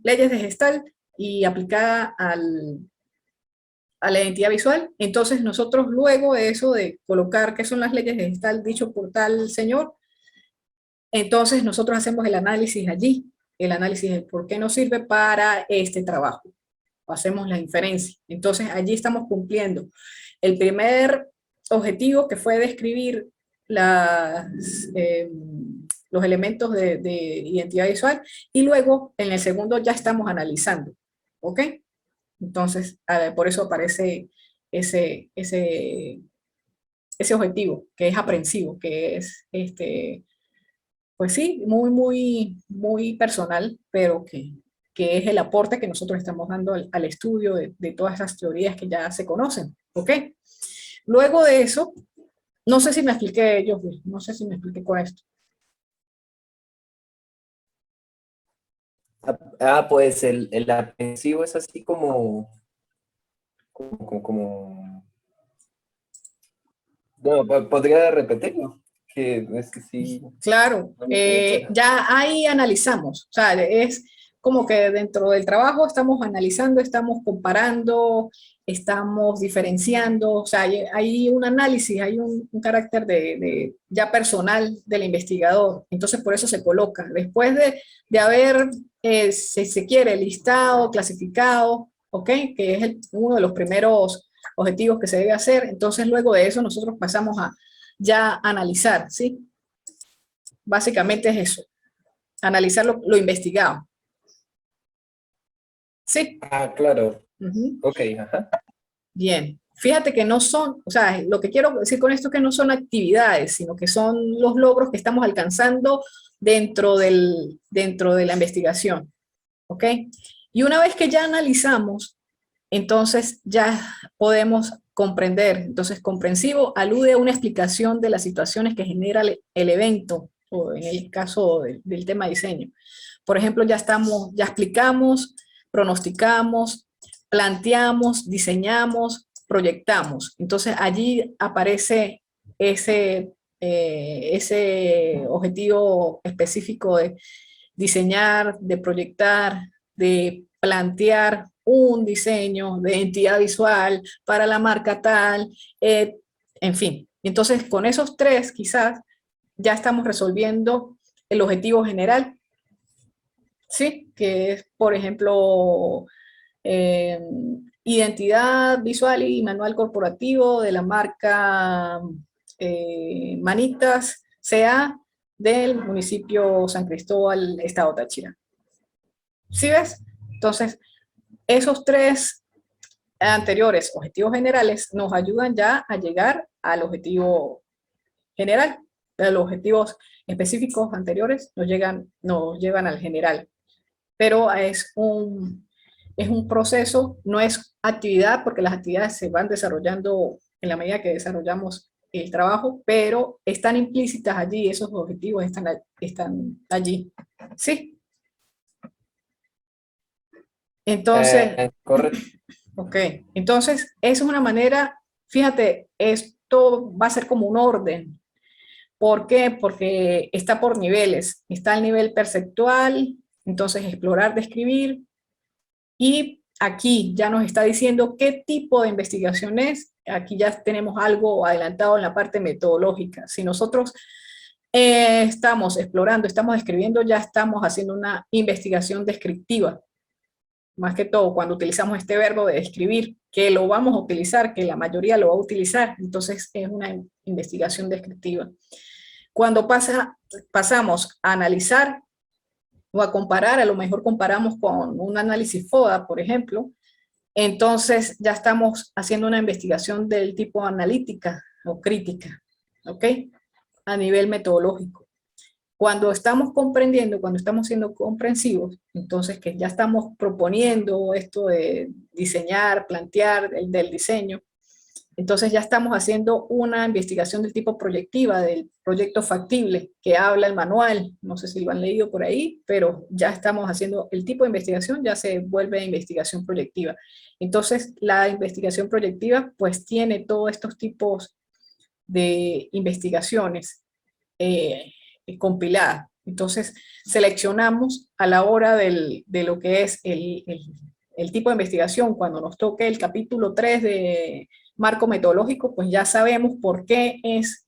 leyes de Gestalt y aplicada a la identidad visual, entonces nosotros luego de eso, de colocar qué son las leyes de Gestalt dicho por tal señor, entonces nosotros hacemos el análisis allí, el análisis de por qué nos sirve para este trabajo. Hacemos la inferencia. Entonces allí estamos cumpliendo el primer objetivo que fue describir las, eh, los elementos de identidad visual, y luego en el segundo ya estamos analizando, ¿ok? Entonces, por eso aparece ese objetivo, que es aprensivo, que es, pues sí, muy personal, pero que es el aporte que nosotros estamos dando al estudio de todas esas teorías que ya se conocen, ¿ok? Luego de eso, no sé si me expliqué, yo, no sé si me expliqué con esto. Pues el aprensivo es así como. Bueno, ¿podría repetirlo? Que es que sí, Claro, no me quedó claro. ya ahí analizamos, o sea, es como que dentro del trabajo estamos analizando, estamos comparando, estamos diferenciando, o sea, hay un análisis, hay un carácter ya personal del investigador, entonces por eso se coloca. Después de haber, si se quiere, listado, clasificado, ¿ok? Que es uno de los primeros objetivos que se debe hacer, entonces luego de eso nosotros pasamos a ya analizar, ¿sí? Básicamente es eso, analizar lo investigado. ¿Sí? Claro. Ujú. Ok, ajá. Bien. Fíjate que no son, o sea, lo que quiero decir con esto es que no son actividades, sino que son los logros que estamos alcanzando dentro de la investigación. ¿Ok? Y una vez que ya analizamos, entonces ya podemos comprender. Entonces, comprensivo alude a una explicación de las situaciones que genera el evento, o en el caso del tema diseño. Por ejemplo, ya explicamos, pronosticamos, planteamos, diseñamos, proyectamos. Entonces, allí aparece ese objetivo específico de diseñar, de proyectar, de plantear un diseño de identidad visual para la marca tal, en fin. Entonces, con esos tres quizás ya estamos resolviendo el objetivo general, ¿sí? Que es, por ejemplo, eh, identidad visual y manual corporativo de la marca Manitas CA del municipio San Cristóbal, Estado Táchira. ¿Sí ves? Entonces, esos tres anteriores objetivos generales nos ayudan ya a llegar al objetivo general. Los objetivos específicos anteriores nos llevan al general. Pero es un proceso, no es actividad, porque las actividades se van desarrollando en la medida que desarrollamos el trabajo, pero están implícitas allí, esos objetivos están allí. ¿Sí? Entonces, Correcto. ok, entonces es una manera, fíjate, esto va a ser como un orden. ¿Por qué? Porque está por niveles. Está el nivel perceptual, entonces explorar, describir, y aquí ya nos está diciendo qué tipo de investigación es. Aquí ya tenemos algo adelantado en la parte metodológica. Si nosotros estamos explorando, estamos escribiendo, ya estamos haciendo una investigación descriptiva. Más que todo, cuando utilizamos este verbo de describir, que lo vamos a utilizar, que la mayoría lo va a utilizar, entonces es una investigación descriptiva. Cuando pasamos a analizar o a comparar, a lo mejor comparamos con un análisis FODA, por ejemplo, entonces ya estamos haciendo una investigación del tipo analítica o crítica, ¿ok? A nivel metodológico. Cuando estamos comprendiendo, cuando estamos siendo comprensivos, entonces que ya estamos proponiendo esto de diseñar, plantear del diseño, entonces ya estamos haciendo una investigación del tipo proyectiva, del proyecto factible, que habla el manual, no sé si lo han leído por ahí, pero ya estamos haciendo el tipo de investigación, ya se vuelve investigación proyectiva. Entonces la investigación proyectiva pues tiene todos estos tipos de investigaciones compiladas. Entonces seleccionamos a la hora de lo que es el tipo de investigación, cuando nos toque el capítulo 3 de marco metodológico, pues ya sabemos por qué es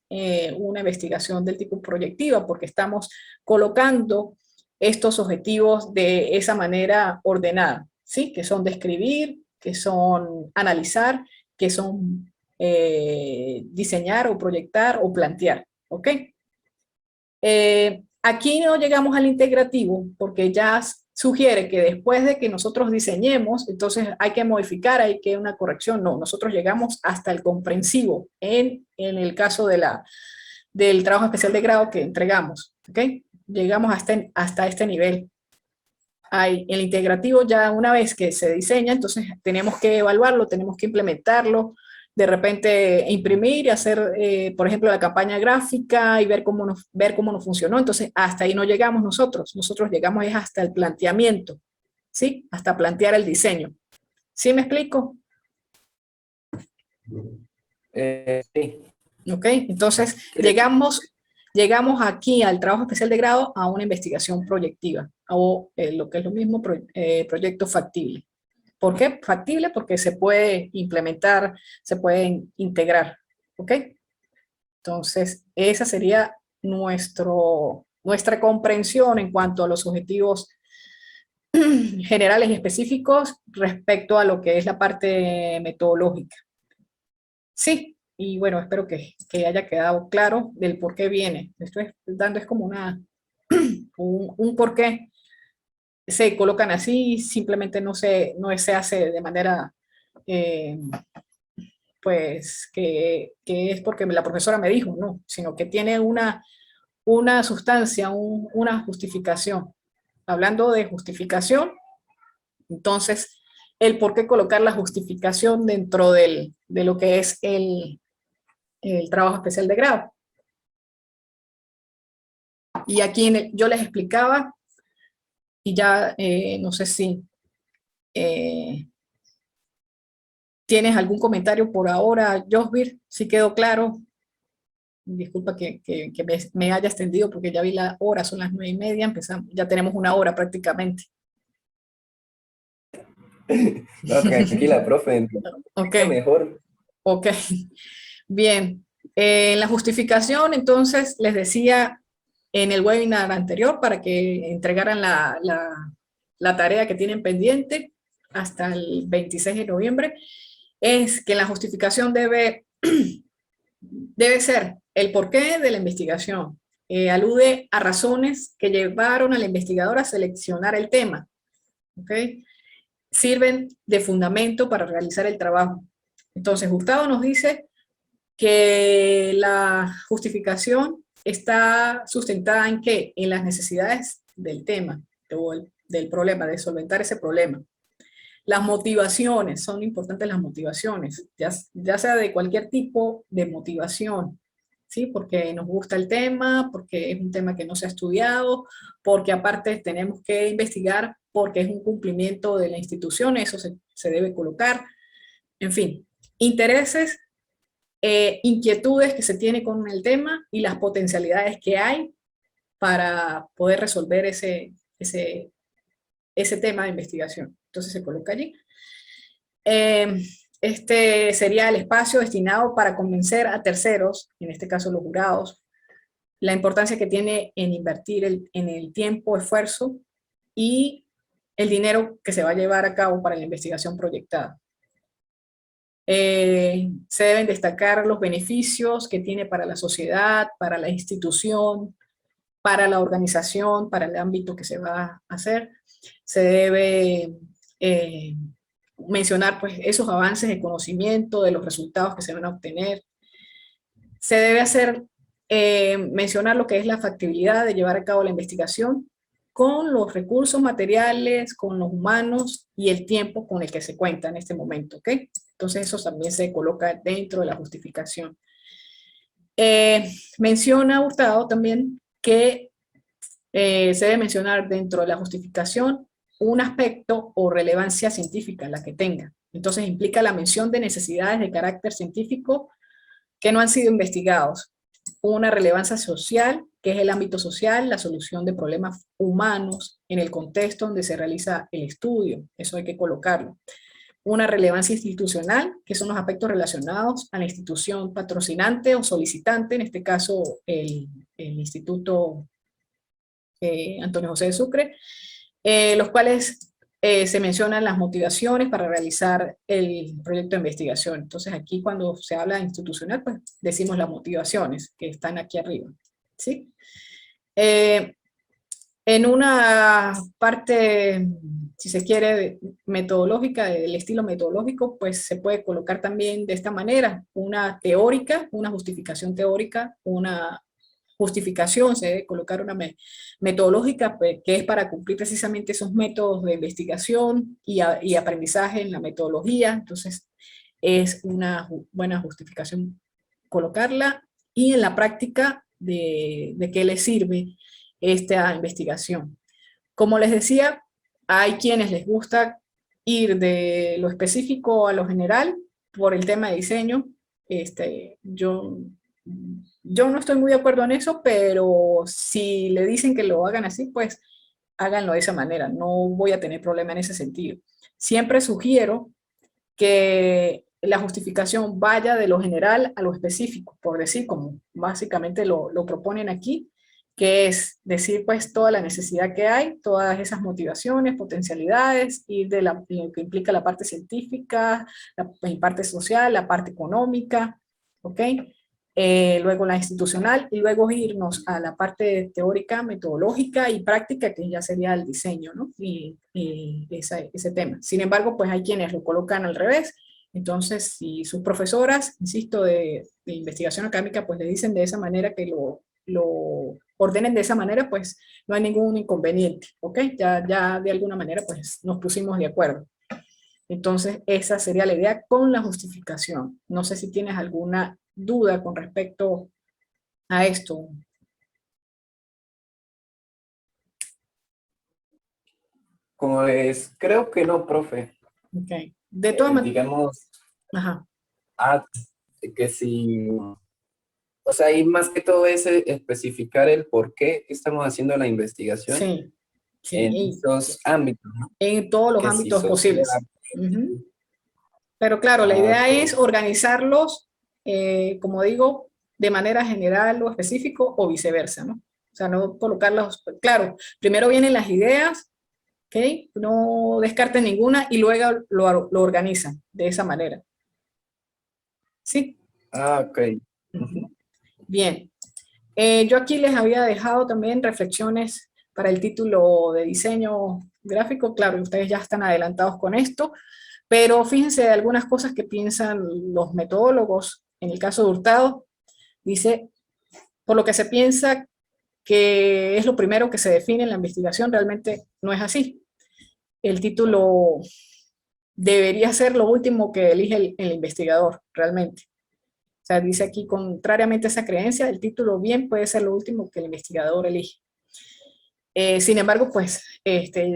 una investigación del tipo proyectiva, porque estamos colocando estos objetivos de esa manera ordenada, ¿sí? Que son describir, que son analizar, que son diseñar o proyectar o plantear, ¿ok? Aquí no llegamos al integrativo porque ya sugiere que después de que nosotros diseñemos, entonces hay que modificar, hay que una corrección. No, nosotros llegamos hasta el comprensivo en el caso del trabajo especial de grado que entregamos, ¿ok? Llegamos hasta este nivel. El integrativo ya una vez que se diseña, entonces tenemos que evaluarlo, tenemos que implementarlo, de repente imprimir y hacer, por ejemplo, la campaña gráfica y ver cómo nos funcionó. Entonces, hasta ahí no llegamos nosotros llegamos es hasta el planteamiento, ¿sí? Hasta plantear el diseño. ¿Sí me explico? Sí. ¿Ok? Entonces, llegamos aquí al trabajo especial de grado a una investigación proyectiva, o lo que es lo mismo, proyecto factible. ¿Por qué? Factible porque se puede implementar, se pueden integrar, ¿ok? Entonces, esa sería nuestra comprensión en cuanto a los objetivos generales y específicos respecto a lo que es la parte metodológica. Sí, y bueno, espero que haya quedado claro del por qué viene. Estoy dando es como un por qué se colocan así, simplemente no se hace de manera, eh, pues, que es porque la profesora me dijo, no, sino que tiene una sustancia, una justificación. Hablando de justificación, entonces, el por qué colocar la justificación dentro de lo que es el trabajo especial de grado. Y aquí yo les explicaba, y ya no sé si eh, tienes algún comentario por ahora, Josvir, si quedó claro. Disculpa que me haya extendido porque ya vi la hora, son las 9:30, empezamos, ya tenemos una hora prácticamente. No, tranquila, profe, Ok, mejor. ok, bien. En la justificación, entonces, les decía en el webinar anterior para que entregaran la tarea que tienen pendiente hasta el 26 de noviembre, es que la justificación debe ser el porqué de la investigación. Alude a razones que llevaron al investigador a seleccionar el tema. ¿Ok? Sirven de fundamento para realizar el trabajo. Entonces, Gustavo nos dice que la justificación está sustentada en qué? En las necesidades del tema o del problema, de solventar ese problema. Las motivaciones, son importantes las motivaciones, ya sea de cualquier tipo de motivación, ¿sí? Porque nos gusta el tema, porque es un tema que no se ha estudiado, porque aparte tenemos que investigar, porque es un cumplimiento de la institución, eso se debe colocar, en fin, intereses, inquietudes que se tiene con el tema y las potencialidades que hay para poder resolver ese tema de investigación. Entonces se coloca allí. Este sería el espacio destinado para convencer a terceros, en este caso los jurados, la importancia que tiene en invertir en el tiempo, esfuerzo y el dinero que se va a llevar a cabo para la investigación proyectada. Se deben destacar los beneficios que tiene para la sociedad, para la institución, para la organización, para el ámbito que se va a hacer. Se debe mencionar pues esos avances de conocimiento, de los resultados que se van a obtener. Se debe mencionar lo que es la factibilidad de llevar a cabo la investigación con los recursos materiales, con los humanos y el tiempo con el que se cuenta en este momento, ¿ok? Entonces eso también se coloca dentro de la justificación. Menciona Hurtado también que se debe mencionar dentro de la justificación un aspecto o relevancia científica, la que tenga. Entonces implica la mención de necesidades de carácter científico que no han sido investigados. Una relevancia social, que es el ámbito social, la solución de problemas humanos en el contexto donde se realiza el estudio. Eso hay que colocarlo. Una relevancia institucional, que son los aspectos relacionados a la institución patrocinante o solicitante, en este caso el Instituto Antonio José de Sucre, los cuales se mencionan las motivaciones para realizar el proyecto de investigación. Entonces aquí cuando se habla institucional, pues decimos las motivaciones que están aquí arriba, ¿sí? En una parte, si se quiere, metodológica, del estilo metodológico, pues se puede colocar también de esta manera, una teórica, una justificación teórica, una justificación, se debe colocar una metodológica, pues, que es para cumplir precisamente esos métodos de investigación y aprendizaje en la metodología. Entonces, es una buena justificación colocarla, y en la práctica de qué le sirve esta investigación. Como les decía, hay quienes les gusta ir de lo específico a lo general por el tema de diseño. Yo no estoy muy de acuerdo en eso, pero si le dicen que lo hagan así, pues háganlo de esa manera. No voy a tener problema en ese sentido. Siempre sugiero que la justificación vaya de lo general a lo específico, por decir, como básicamente lo proponen aquí, que es decir, pues, toda la necesidad que hay, todas esas motivaciones, potencialidades, y de lo que implica la parte científica, la parte social, la parte económica, ¿ok? Luego la institucional, y luego irnos a la parte teórica, metodológica y práctica, que ya sería el diseño, ¿no? Y ese tema. Sin embargo, pues hay quienes lo colocan al revés. Entonces, si sus profesoras, insisto, de investigación académica, pues le dicen de esa manera, que lo ordenen de esa manera, pues no hay ningún inconveniente, ¿ok? Ya de alguna manera, pues nos pusimos de acuerdo. Entonces, esa sería la idea con la justificación. No sé si tienes alguna duda con respecto a esto. Pues creo que no, profe. Ok. De todas maneras, Digamos, ajá, ah, que si, o sea, y más que todo es especificar el por qué estamos haciendo la investigación sí, en sí, estos ámbitos, ¿no? en todos los Que si ámbitos social, posibles. Ujú. Pero claro, la ah, idea es ok. organizarlos, como digo, de manera general o específico, o viceversa, ¿no? O sea, no colocarlos, claro, primero vienen las ideas, ¿ok? No descarten ninguna y luego lo organizan de esa manera. ¿Sí? Ah, ok. Ujú. Ujú. Bien. Yo aquí les había dejado también reflexiones para el título de diseño gráfico. Claro, ustedes ya están adelantados con esto, pero fíjense de algunas cosas que piensan los metodólogos. En el caso de Hurtado, dice, por lo que se piensa que es lo primero que se define en la investigación, realmente no es así. El título debería ser lo último que elige el investigador, realmente. O sea, dice aquí, contrariamente a esa creencia, el título bien puede ser lo último que el investigador elige. Sin embargo, pues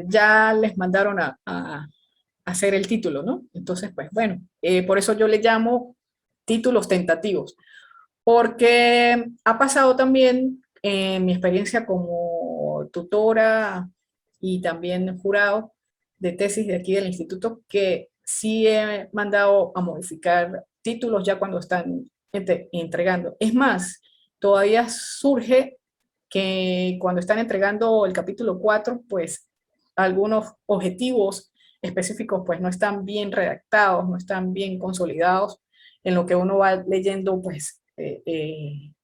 ya les mandaron a hacer el título, ¿no? Entonces, pues bueno, por eso yo le llamo títulos tentativos, porque ha pasado también en mi experiencia como tutora y también jurado de tesis de aquí del instituto, que sí he mandado a modificar títulos ya cuando están entregando. Es más, todavía surge que cuando están entregando el capítulo 4, pues algunos objetivos específicos pues no están bien redactados, no están bien consolidados en lo que uno va leyendo, pues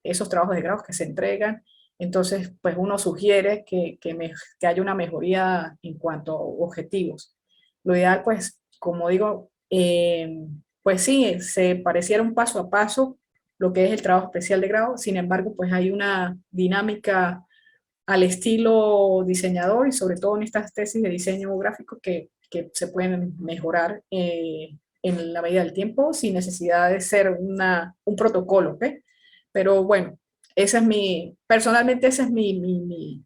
esos trabajos de grado que se entregan. Entonces, pues uno sugiere que haya una mejoría en cuanto a objetivos. Lo ideal, pues, como digo, pues sí, se pareciera un paso a paso lo que es el trabajo especial de grado. Sin embargo, pues hay una dinámica al estilo diseñador, y sobre todo en estas tesis de diseño gráfico que se pueden mejorar en la medida del tiempo sin necesidad de ser un protocolo, ¿ok? Pero bueno, personalmente esa es mi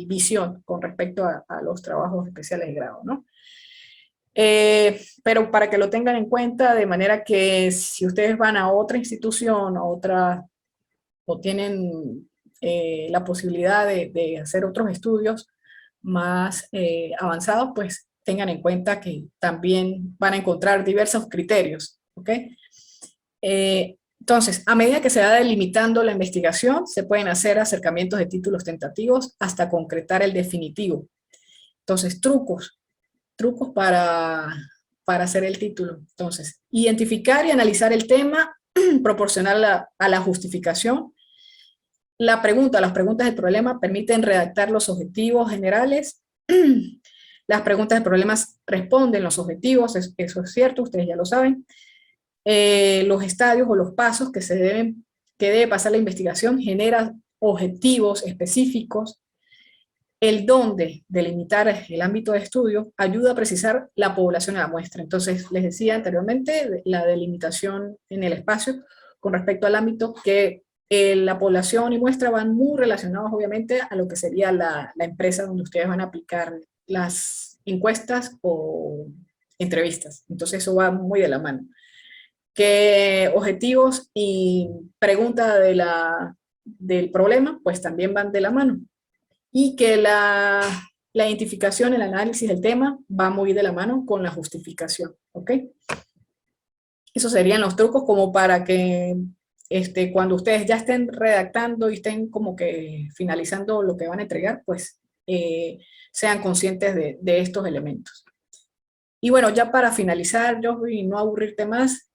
visión con respecto a los trabajos especiales de grado, ¿no? Pero para que lo tengan en cuenta, de manera que si ustedes van a otra institución, o tienen la posibilidad de hacer otros estudios más avanzados, pues tengan en cuenta que también van a encontrar diversos criterios, ¿ok? Entonces, a medida que se va delimitando la investigación, se pueden hacer acercamientos de títulos tentativos hasta concretar el definitivo. Entonces, trucos para hacer el título. Entonces, identificar y analizar el tema, proporcionar a la justificación. Las preguntas del problema permiten redactar los objetivos generales. Las preguntas del problema responden los objetivos, eso es cierto, ustedes ya lo saben. Los estadios o los pasos que debe pasar la investigación generan objetivos específicos. El dónde delimitar el ámbito de estudio ayuda a precisar la población de la muestra. Entonces, les decía anteriormente, la delimitación en el espacio con respecto al ámbito, que la población y muestra van muy relacionados, obviamente, a lo que sería la empresa donde ustedes van a aplicar las encuestas o entrevistas. Entonces, eso va muy de la mano. Que objetivos y pregunta del problema, pues también van de la mano. Y que la identificación, el análisis del tema va muy de la mano con la justificación, ¿ok? Esos serían los trucos como para que cuando ustedes ya estén redactando y estén como que finalizando lo que van a entregar, pues sean conscientes de estos elementos. Y bueno, ya para finalizar, yo y no aburrirte más,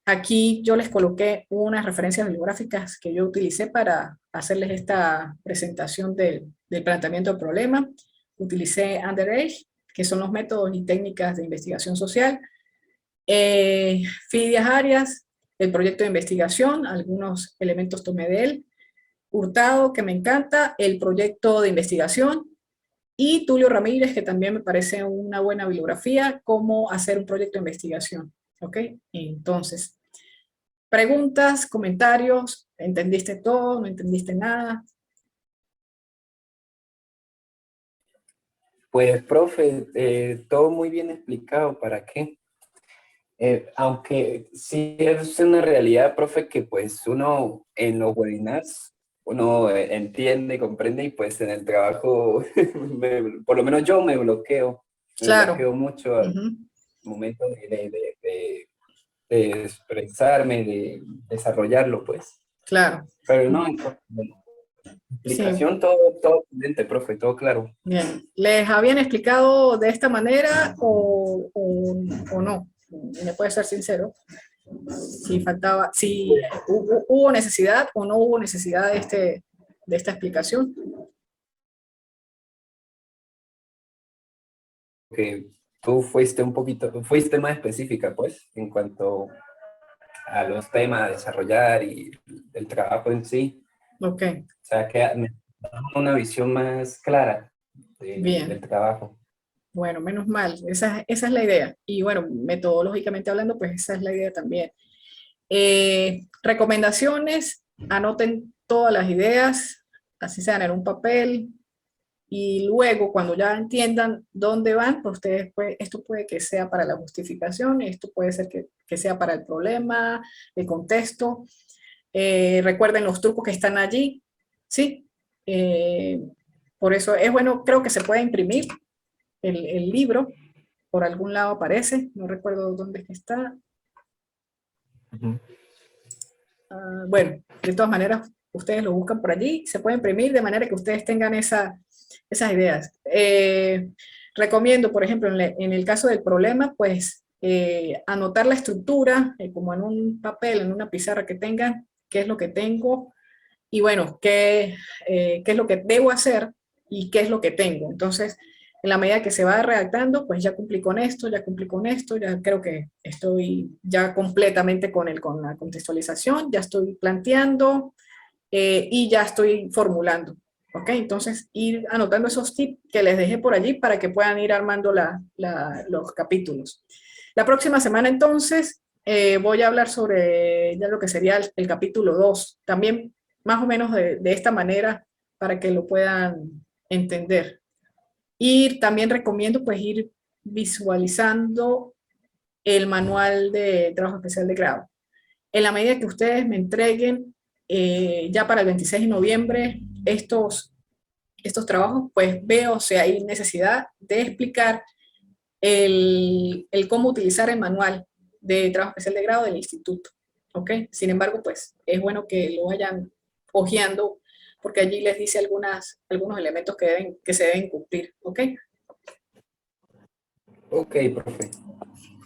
aquí yo les coloqué unas referencias bibliográficas que yo utilicé para hacerles esta presentación del planteamiento del problema. Utilicé Underage, que son los métodos y técnicas de investigación social. Fidias Arias, el proyecto de investigación, algunos elementos tomé de él. Hurtado, que me encanta, el proyecto de investigación. Y Tulio Ramírez, que también me parece una buena bibliografía, cómo hacer un proyecto de investigación. ¿Ok? Entonces, preguntas, comentarios, ¿entendiste todo? ¿No entendiste nada? Pues, profe, todo muy bien explicado, ¿para qué? Aunque sí es una realidad, profe, que pues uno en los webinars, uno entiende, comprende y pues en el trabajo, por lo menos yo me Claro. bloqueo mucho al momento de expresarme, de desarrollarlo, pues. Claro. Pero no, Sí, explicación todo excelente, profe, todo claro. bien. ¿Les habían explicado de esta manera o no? Me puede ser sincero. Si faltaba, si hubo necesidad o no hubo necesidad de esta explicación. Que tú fuiste más específica, pues, en cuanto a los temas a desarrollar y el trabajo en sí. Ok, O sea, que me da una visión más clara del bien. trabajo. Bueno, menos mal, esa es la idea. Y bueno, metodológicamente hablando, pues esa es la idea también. Recomendaciones, anoten todas las ideas, así sean en un papel, y luego cuando ya entiendan dónde van, pues ustedes, pues, esto puede que sea para la justificación, esto puede ser que sea para el problema, el contexto. Recuerden los trucos que están allí, ¿sí? Por eso es bueno, creo que se puede imprimir el libro, por algún lado aparece, no recuerdo dónde es que está. Ujú. Bueno, de todas maneras, ustedes lo buscan por allí, se puede imprimir de manera que ustedes tengan esas ideas. Recomiendo, por ejemplo, en el caso del problema, pues anotar la estructura, como en un papel, en una pizarra que tengan, qué es lo que tengo, y bueno, qué es lo que debo hacer y qué es lo que tengo. Entonces, en la medida que se va redactando, pues ya cumplí con esto, ya cumplí con esto, ya creo que estoy ya completamente con la contextualización, ya estoy planteando y ya estoy formulando. ¿Ok? Entonces, ir anotando esos tips que les dejé por allí para que puedan ir armando los capítulos. La próxima semana, entonces, voy a hablar sobre ya lo que sería el capítulo 2. También más o menos de esta manera para que lo puedan entender. Y también recomiendo pues ir visualizando el manual de trabajo especial de grado. En la medida que ustedes me entreguen ya para el 26 de noviembre estos trabajos, pues veo si hay necesidad de explicar el cómo utilizar el manual de trabajo especial de grado del instituto. ¿Ok? Sin embargo, pues es bueno que lo vayan hojeando porque allí les dice algunos elementos que se deben cumplir, ¿ok? Ok, profe.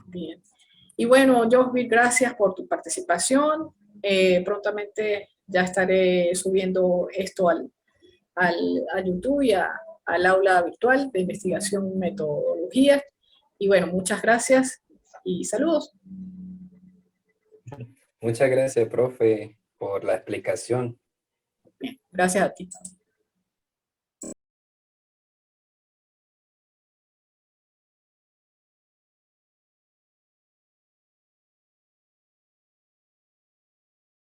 Bien. Y bueno, Josvin, gracias por tu participación. Prontamente ya estaré subiendo esto a YouTube y al aula virtual de investigación y metodología. Y bueno, muchas gracias y saludos. Muchas gracias, profe, por la explicación. Gracias a ti.